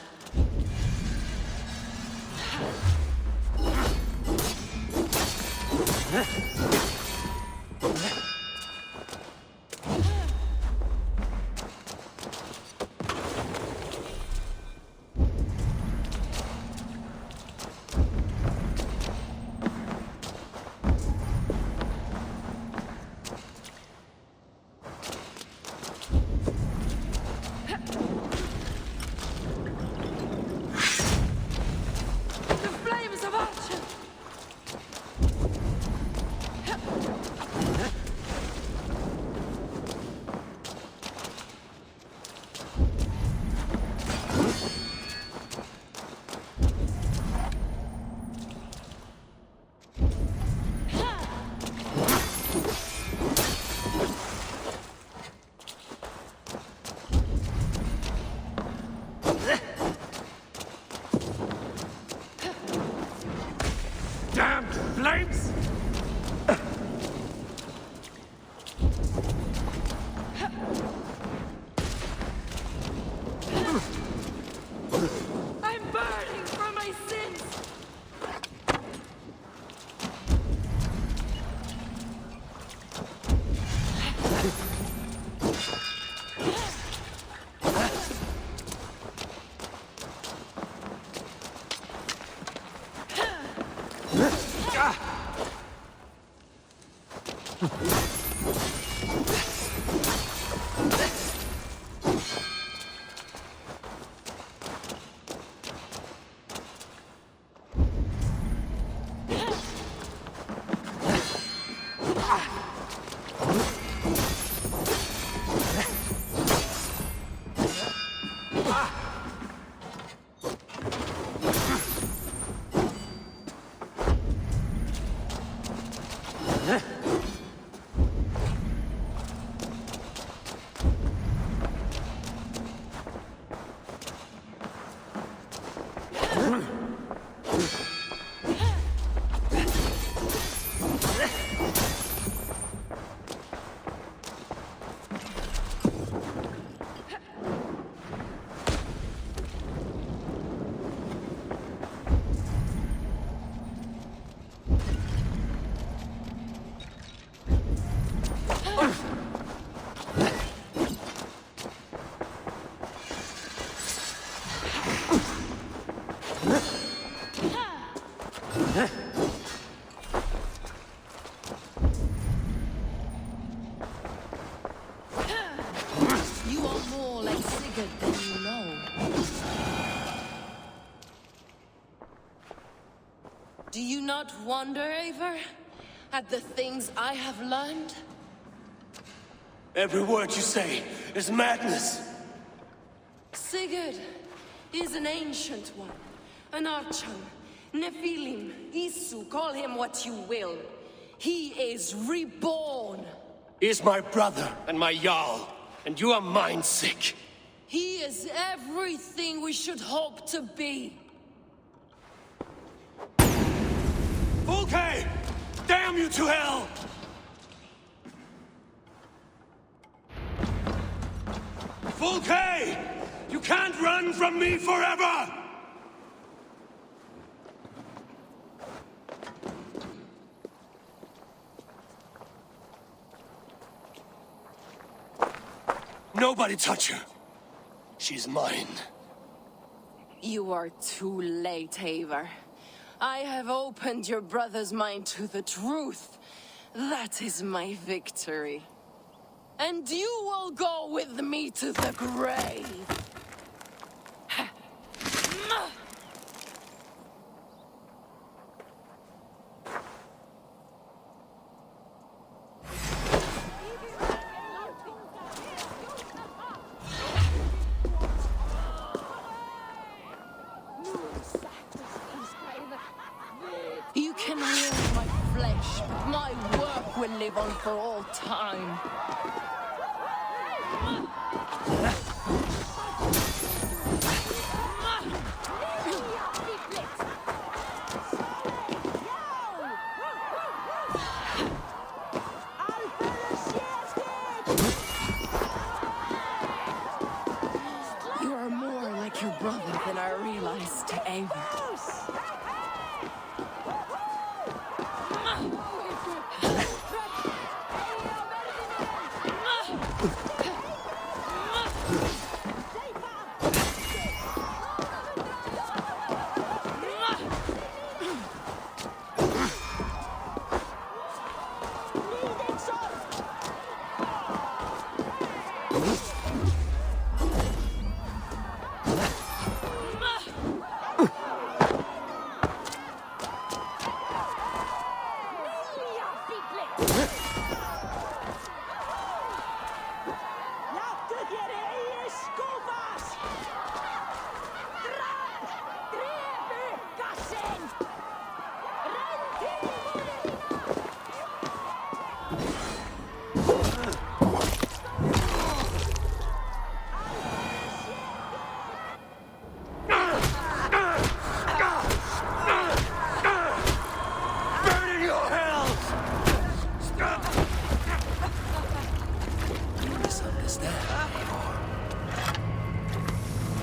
Do you not wonder, Eivor, at the things I have learned? Every word you say is madness. Sigurd is an ancient one, an archon, Nephilim, Isu, call him what you will. He is reborn. He is my brother and my Jarl, and you are mind-sick. He is everything we should hope to be. Fulke! Damn you to hell! Fulke! You can't run from me forever! Nobody touch her. She's mine. You are too late, Eivor. I have opened your brother's mind to the truth. That is my victory. And you will go with me to the grave. You can wield my flesh, but my work will live on for all time. You are more like your brother than I realized, Eivor.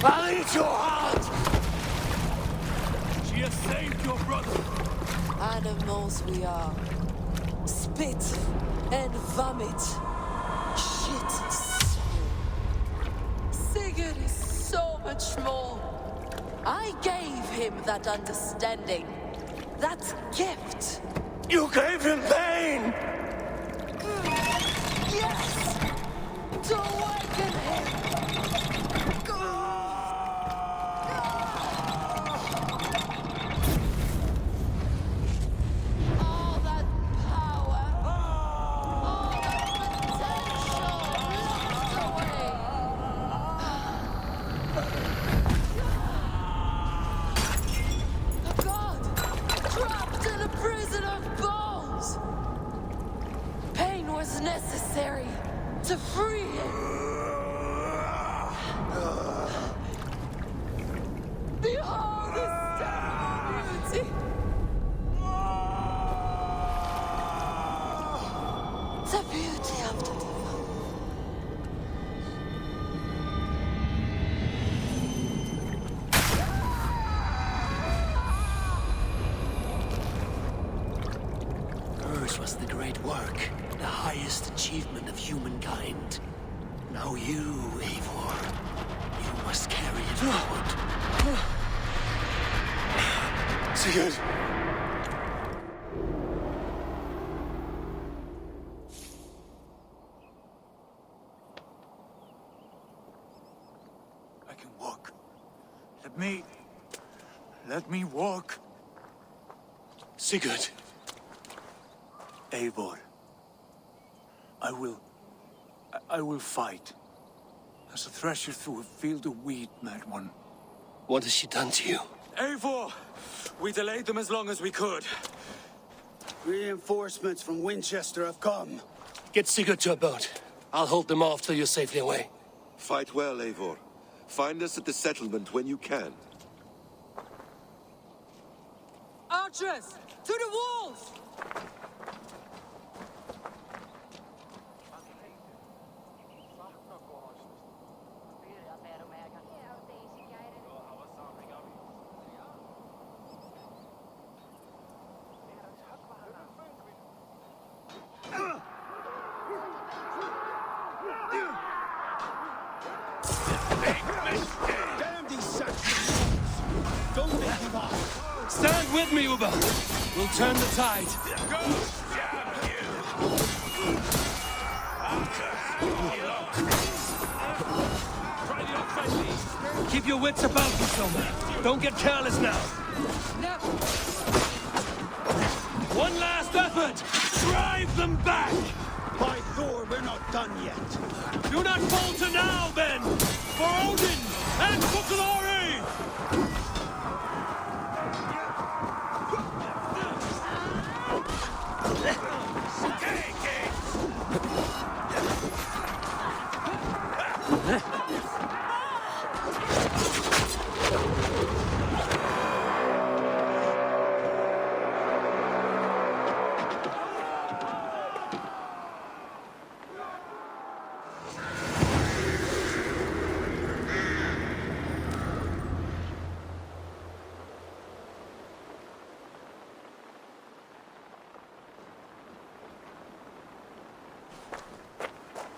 I'll eat your heart! She has saved your brother. Animals we are. Spit and vomit. Shit. Sigurd is so much more. I gave him that understanding. That gift. You gave him pain! Yes! To awaken him! All that power, all that potential lost away! A god, trapped in a prison of bones! Pain was necessary to free him! Behold this terrible beauty! The beauty of the divine. Hers was the great work, the highest achievement of humankind. Now you, Eivor, you must carry it forward. Sigurd! I can walk. Let me walk. Sigurd. Eivor. I will fight. As a thresher through a field of wheat, mad one. What has she done to you? Eivor! We delayed them as long as we could. Reinforcements from Winchester have come. Get Sigurd to a boat. I'll hold them off till you're safely away. Fight well, Eivor. Find us at the settlement when you can. Archers, to the walls! Stand with me, Uber. We'll turn the tide. Keep your wits about you, Soma. Don't get careless now. One last effort! Drive them back! By Thor, we're not done yet. Do not falter now, then! For Odin and for glory!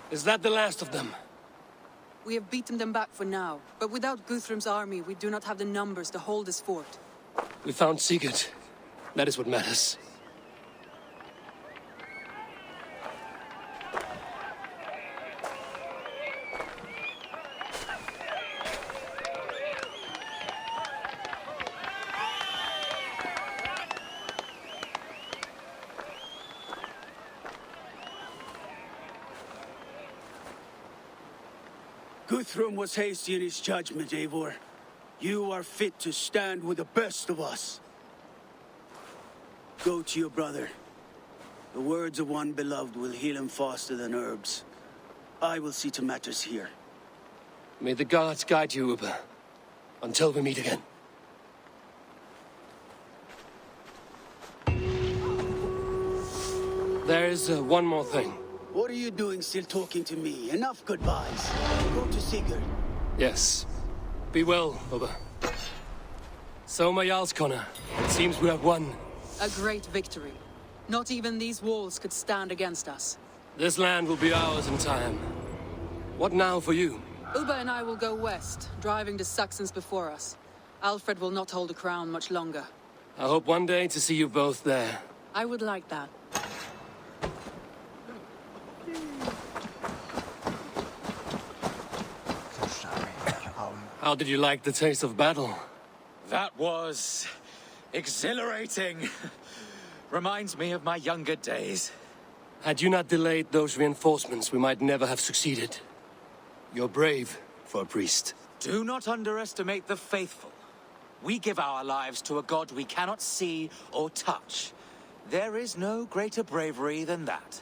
Is that the last of them? We have beaten them back for now, but without Guthrum's army, we do not have the numbers to hold this fort. We found Sigurd. That is what matters. Guthrum was hasty in his judgment, Eivor. You are fit to stand with the best of us. Go to your brother. The words of one beloved will heal him faster than herbs. I will see to matters here. May the gods guide you, Uber. Until we meet again. There is one more thing. What are you doing still talking to me? Enough goodbyes. Go to Sigurd. Yes. Be well, Uber. So, my Jarlskona, it seems we have won. A great victory. Not even these walls could stand against us. This land will be ours in time. What now for you? Uba and I will go west, driving the Saxons before us. Alfred will not hold the crown much longer. I hope one day to see you both there. I would like that. How did you like the taste of battle? That was exhilarating. Reminds me of my younger days. Had you not delayed those reinforcements, we might never have succeeded. You're brave for a priest. Do not underestimate the faithful. We give our lives to a god we cannot see or touch. There is no greater bravery than that.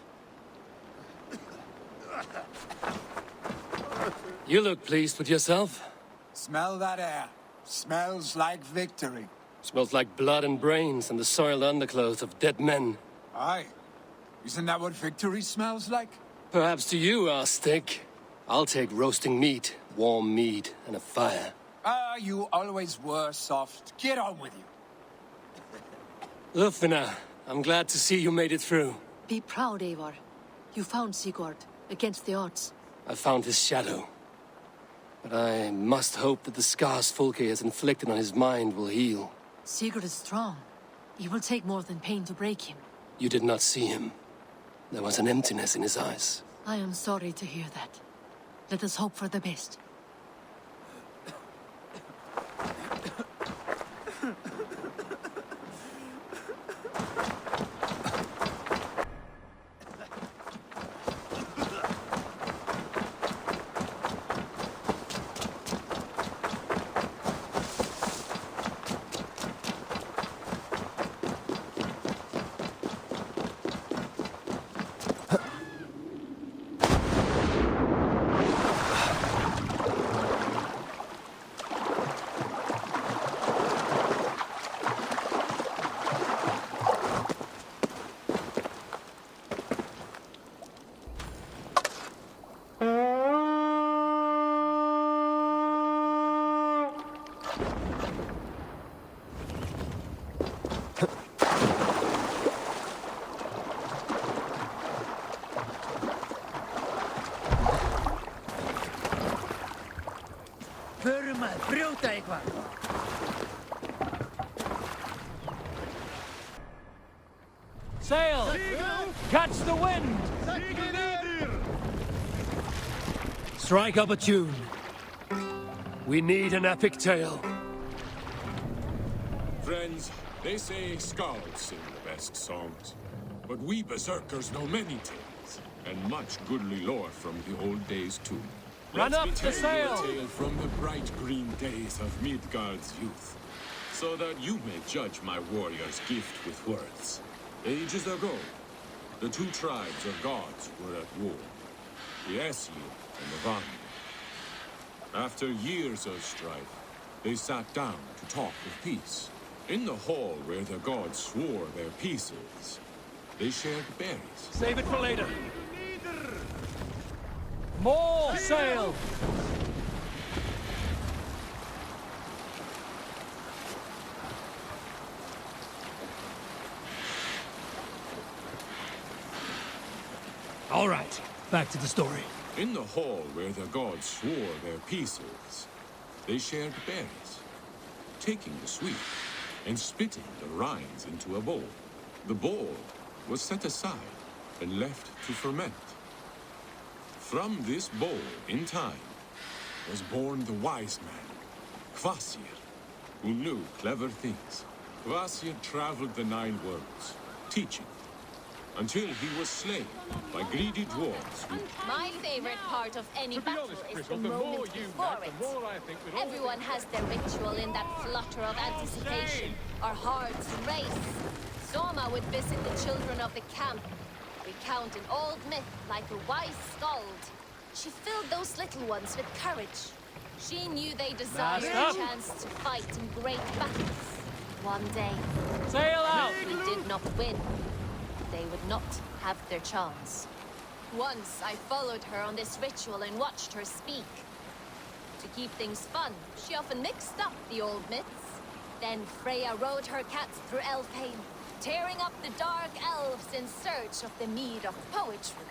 You look pleased with yourself. Smell that air. Smells like victory. Smells like blood and brains and the soiled underclothes of dead men. Aye. Isn't that what victory smells like? Perhaps to you, our stick. I'll take roasting meat, warm meat, and a fire. Ah, you always were soft. Get on with you. Ufina, I'm glad to see you made it through. Be proud, Eivor. You found Sigurd, against the odds. I found his shadow. But I must hope that the scars Fulke has inflicted on his mind will heal. Sigurd is strong. It will take more than pain to break him. You did not see him. There was an emptiness in his eyes. I am sorry to hear that. Let us hope for the best. Sail! Catch the wind! Strike up a tune. We need an epic tale. Friends, they say skalds sing the best songs. But we berserkers know many tales, and much goodly lore from the old days too. Run Let up me the tell you sail! a tale from the bright green days of Midgard's youth, so that you may judge my warrior's gift with words. Ages ago, the two tribes of gods were at war, the Aesir and the Vanir. After years of strife, they sat down to talk of peace. In the hall where the gods swore their peaces, they shared berries. Save it for later. More sail! All right, back to the story. In the hall where the gods swore their peaces, they shared berries, taking the sweet and spitting the rinds into a bowl. The bowl was set aside and left to ferment. From this bowl, in time, was born the wise man, Kvasir, who knew clever things. Kvasir traveled the 9 worlds, teaching, until he was slain by greedy dwarves who... My favorite part of any battle is the moment before it. Everyone has their ritual in that flutter of anticipation. Our hearts race. Soma would visit the children of the camp, recount an old myth like a wise skald. She filled those little ones with courage. She knew they desired a chance to fight in great battles. One day, sail out! If we did not win, they would not have their chance. Once I followed her on this ritual and watched her speak. To keep things fun, she often mixed up the old myths. Then Freya rode her cats through Elfheim, tearing up the dark elves in search of the mead of poetry.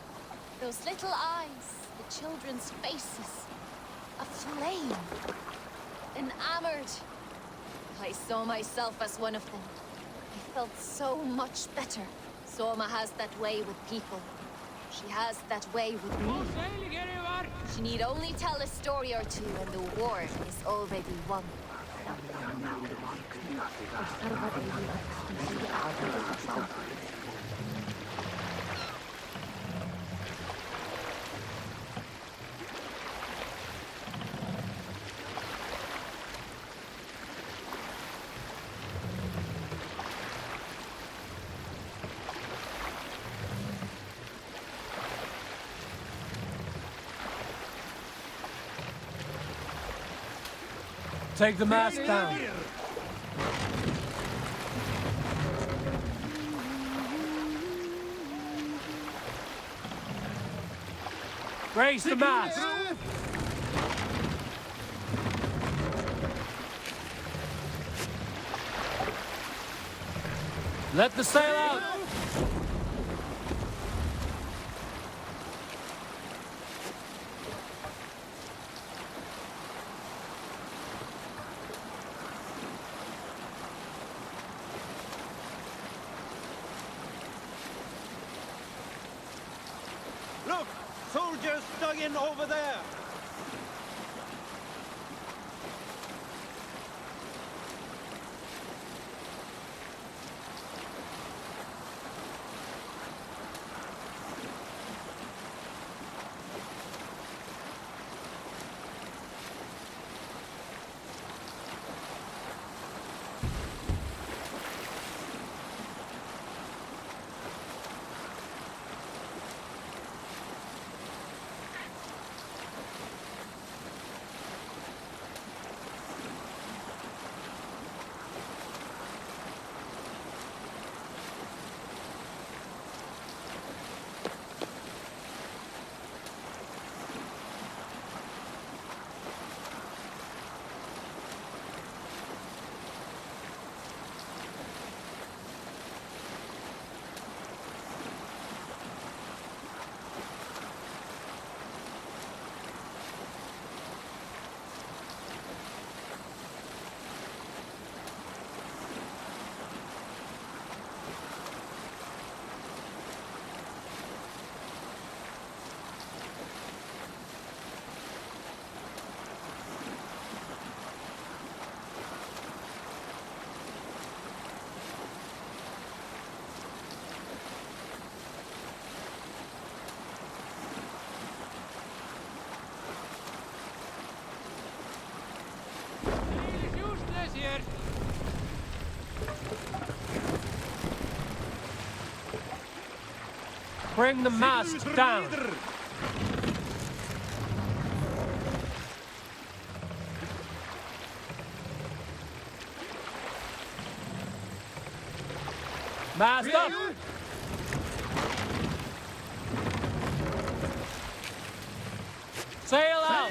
Those little eyes, the children's faces, aflame, enamored. I saw myself as one of them. I felt so much better. Soma has that way with people. She has that way with me. She need only tell a story or two and the war is already won. Take the mast down. Raise the mast. Let the sail out. Look! Soldiers dug in over there! Bring the mast down. Mast up. Sail out.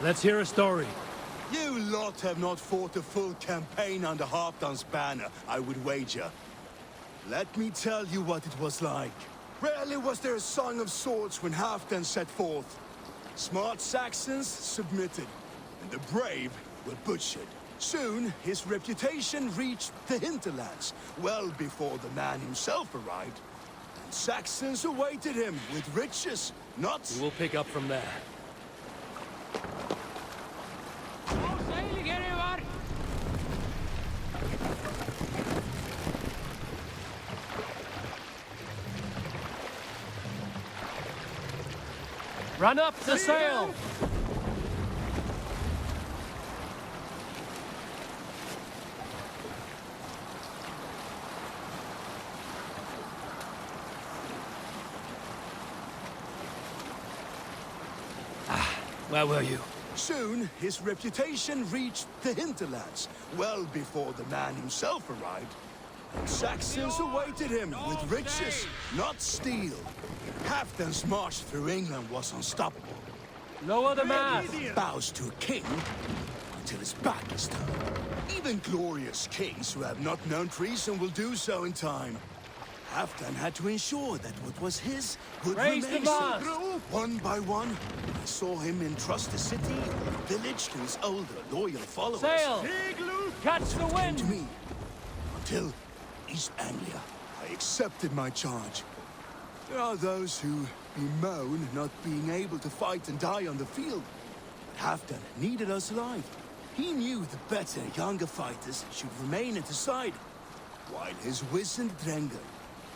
Let's hear a story. You lot have not fought a full campaign under Halfdan's banner, I would wager. Let me tell you what it was like. Rarely was there a song of swords when Halfdan set forth. Smart Saxons submitted, and the brave were butchered. Soon, his reputation reached the hinterlands, well before the man himself arrived. And Saxons awaited him with riches, not... We'll pick up from there. Run up the sail! Where were you? Soon, his reputation reached the hinterlands, well before the man himself arrived. And Saxons awaited him with riches, not steel. Halfdan's march through England was unstoppable. Lower the mast! Bows to a king until his back is turned. Even glorious kings who have not known treason will do so in time. Halfdan had to ensure that what was his would Raise remain the mast! One by one, I saw him entrust the city or village to his older, loyal followers. Sail! Catch the wind! To me, until East Anglia, I accepted my charge. There are those who bemoan not being able to fight and die on the field. But Halfdan needed us alive. He knew the better, younger fighters should remain at his side, while his wizened Drengar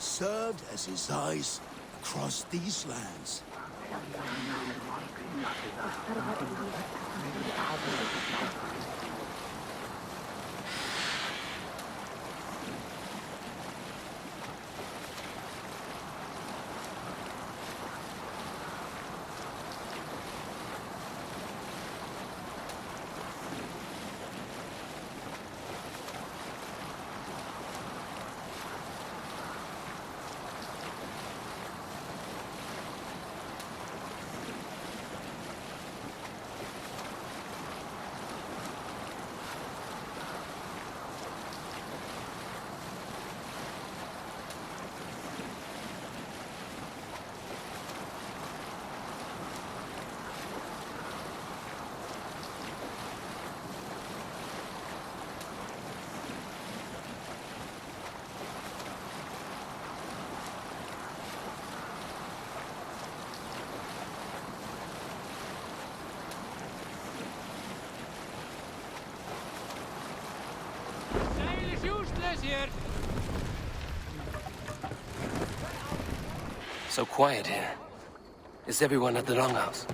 served as his eyes across these lands. So quiet here. Is everyone at the longhouse?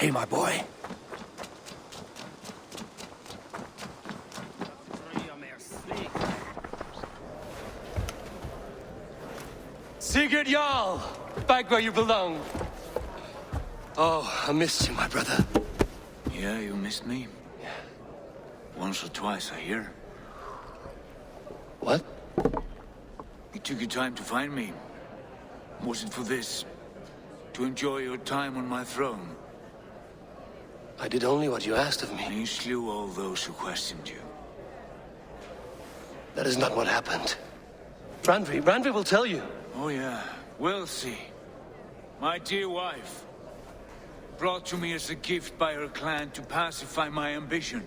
Hey, my boy. Sigurd Jarl! Back where you belong. Oh, I missed you, my brother. Yeah, you missed me? Yeah. Once or twice, I hear. What? You took your time to find me. Was it for this? To enjoy your time on my throne? I did only what you asked of me. You slew all those who questioned you. That is not what happened. Randvi will tell you. Oh yeah, we'll see. My dear wife, brought to me as a gift by her clan to pacify my ambition.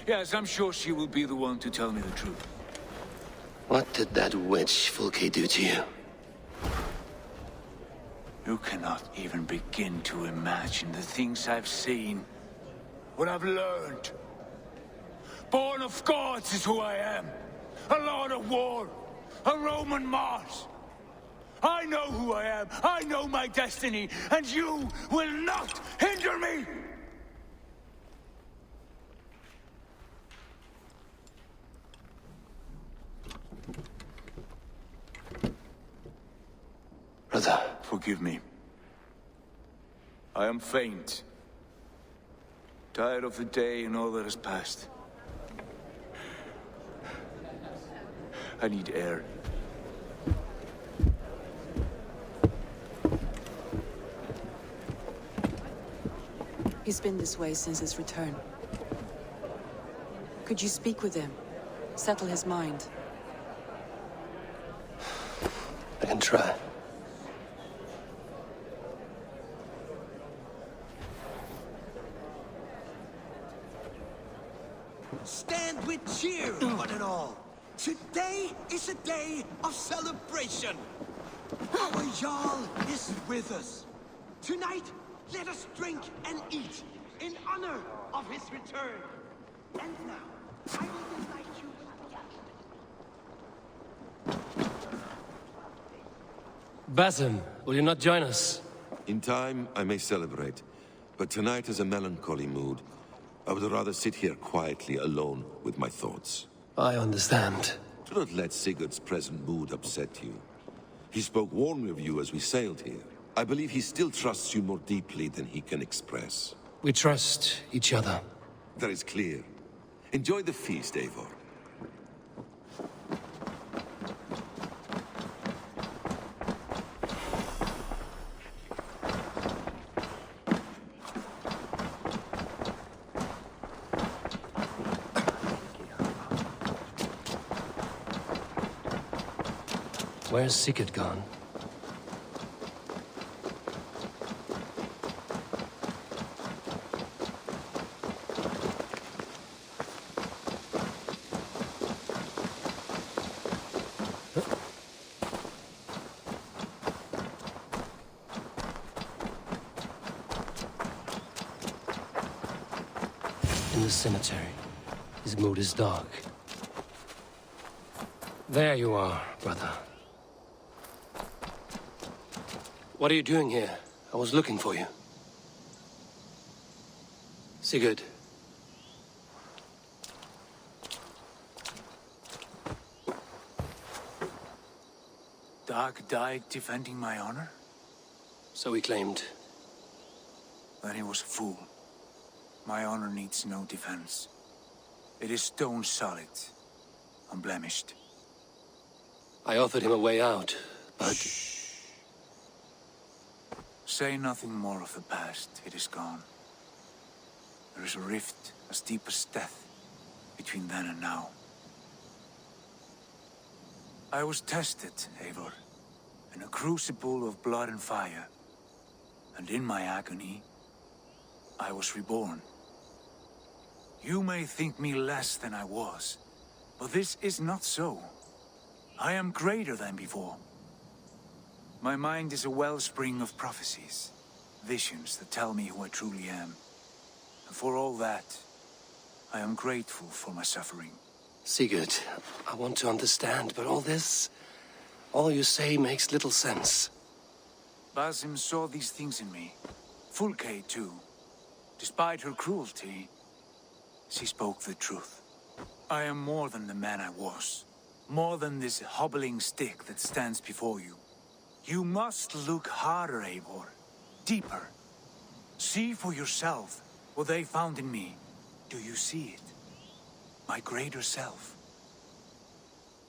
Yes, I'm sure she will be the one to tell me the truth. What did that witch Fulke do to you? You cannot even begin to imagine the things I've seen, what I've learned. Born of gods is who I am. A lord of war, a Roman Mars. I know who I am, I know my destiny, and you will not hinder me! Brother. Forgive me. I am faint. Tired of the day and all that has passed. I need air. He's been this way since his return. Could you speak with him? Settle his mind? I can try. Stand with cheer, one and all. Today is a day of celebration. Our Jarl is with us. Tonight, let us drink and eat in honor of his return. And now, I will invite you. Basim, will you not join us? In time, I may celebrate. But tonight is a melancholy mood. I would rather sit here quietly, alone, with my thoughts. I understand. Do not let Sigurd's present mood upset you. He spoke warmly of you as we sailed here. I believe he still trusts you more deeply than he can express. We trust each other. That is clear. Enjoy the feast, Eivor. Where's Sigurd gone? In the cemetery. His mood is dark. There you are, brother. What are you doing here? I was looking for you. Sigurd. Dag died defending my honor? So he claimed. Then he was a fool. My honor needs no defense. It is stone solid, unblemished. I offered him a way out, but... Shh. Say nothing more of the past. It is gone. There is a rift as deep as death between then and now. I was tested, Eivor, in a crucible of blood and fire. And in my agony, I was reborn. You may think me less than I was, but this is not so. I am greater than before. My mind is a wellspring of prophecies, visions that tell me who I truly am. And for all that, I am grateful for my suffering. Sigurd, I want to understand, but all you say makes little sense. Basim saw these things in me. Fulke, too. Despite her cruelty, she spoke the truth. I am more than the man I was. More than this hobbling stick that stands before you. You must look harder, Eivor. Deeper. See for yourself what they found in me. Do you see it? My greater self.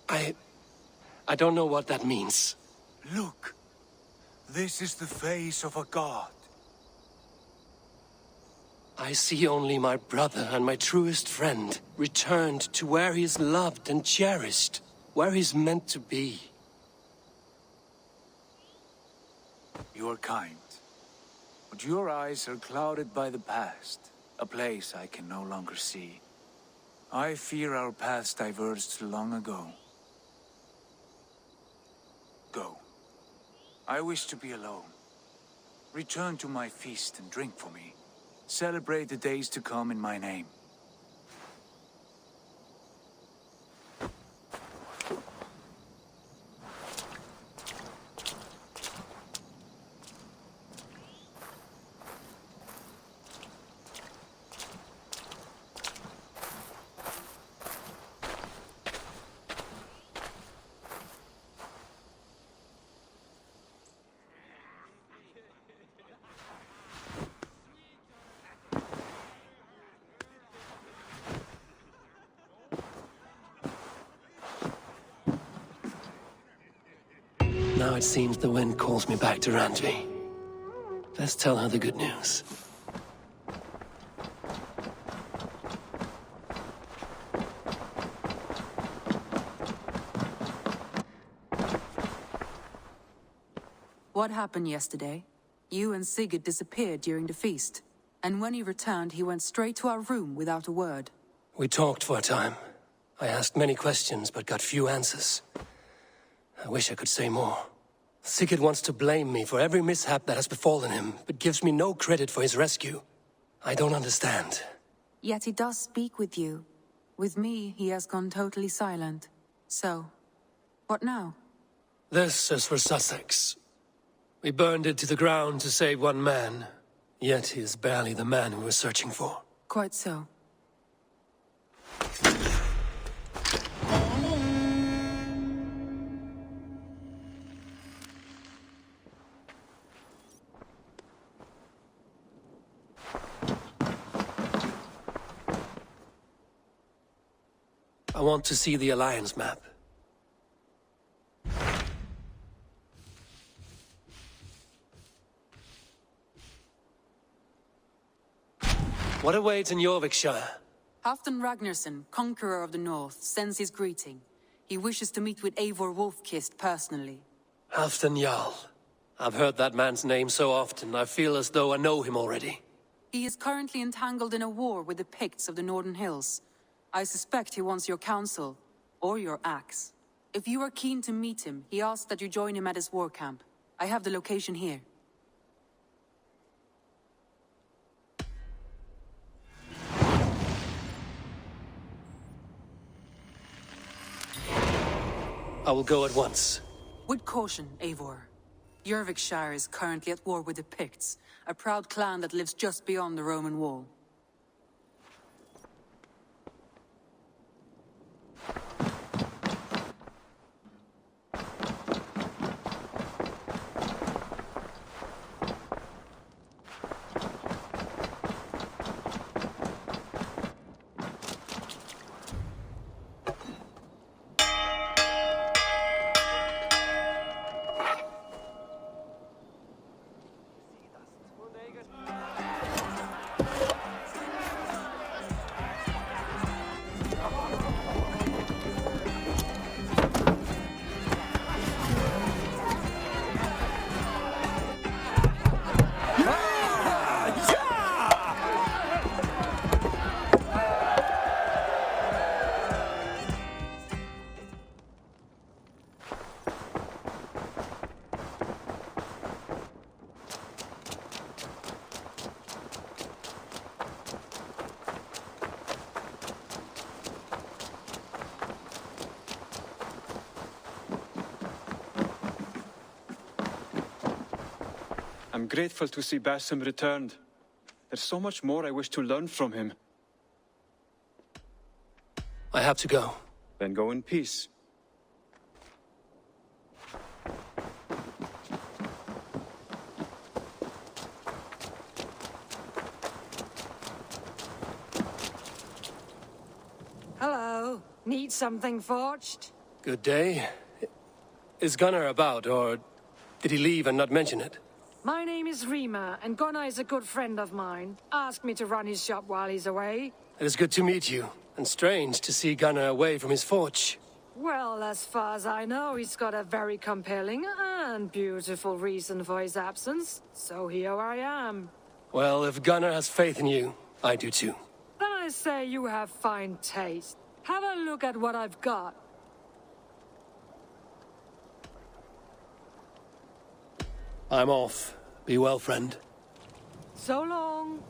I don't know what that means. Look. This is the face of a god. I see only my brother and my truest friend returned to where he is loved and cherished, where he's meant to be. You are kind. But your eyes are clouded by the past, a place I can no longer see. I fear our paths diverged long ago. Go. I wish to be alone. Return to my feast and drink for me. Celebrate the days to come in my name. Now it seems the wind calls me back to Randvi. Let's tell her the good news. What happened yesterday? You and Sigurd disappeared during the feast. And when he returned, he went straight to our room without a word. We talked for a time. I asked many questions, but got few answers. I wish I could say more. Sigurd wants to blame me for every mishap that has befallen him, but gives me no credit for his rescue. I don't understand. Yet he does speak with you. With me, he has gone totally silent. So, what now? This is for Sussex. We burned it to the ground to save one man. Yet he is barely the man we were searching for. Quite so. I want to see the Alliance map. What awaits in Jorvikshire? Halfdan Ragnarsson, conqueror of the north, sends his greeting. He wishes to meet with Eivor Wolfkist personally. Halfdan Jarl. I've heard that man's name so often, I feel as though I know him already. He is currently entangled in a war with the Picts of the Northern Hills. I suspect he wants your counsel, or your axe. If you are keen to meet him, he asks that you join him at his war camp. I have the location here. I will go at once. With caution, Eivor. Jorvikshire is currently at war with the Picts, a proud clan that lives just beyond the Roman wall. I'm grateful to see Basim returned. There's so much more I wish to learn from him. I have to go. Then go in peace. Hello. Need something forged? Good day. Is Gunnar about, or did he leave and not mention it? My name is Rima, and Gunnar is a good friend of mine. Asked me to run his shop while he's away. It is good to meet you, and strange to see Gunnar away from his forge. Well, as far as I know, he's got a very compelling and beautiful reason for his absence. So here I am. Well, if Gunnar has faith in you, I do too. Then I say you have fine taste. Have a look at what I've got. I'm off. Be well, friend. So long.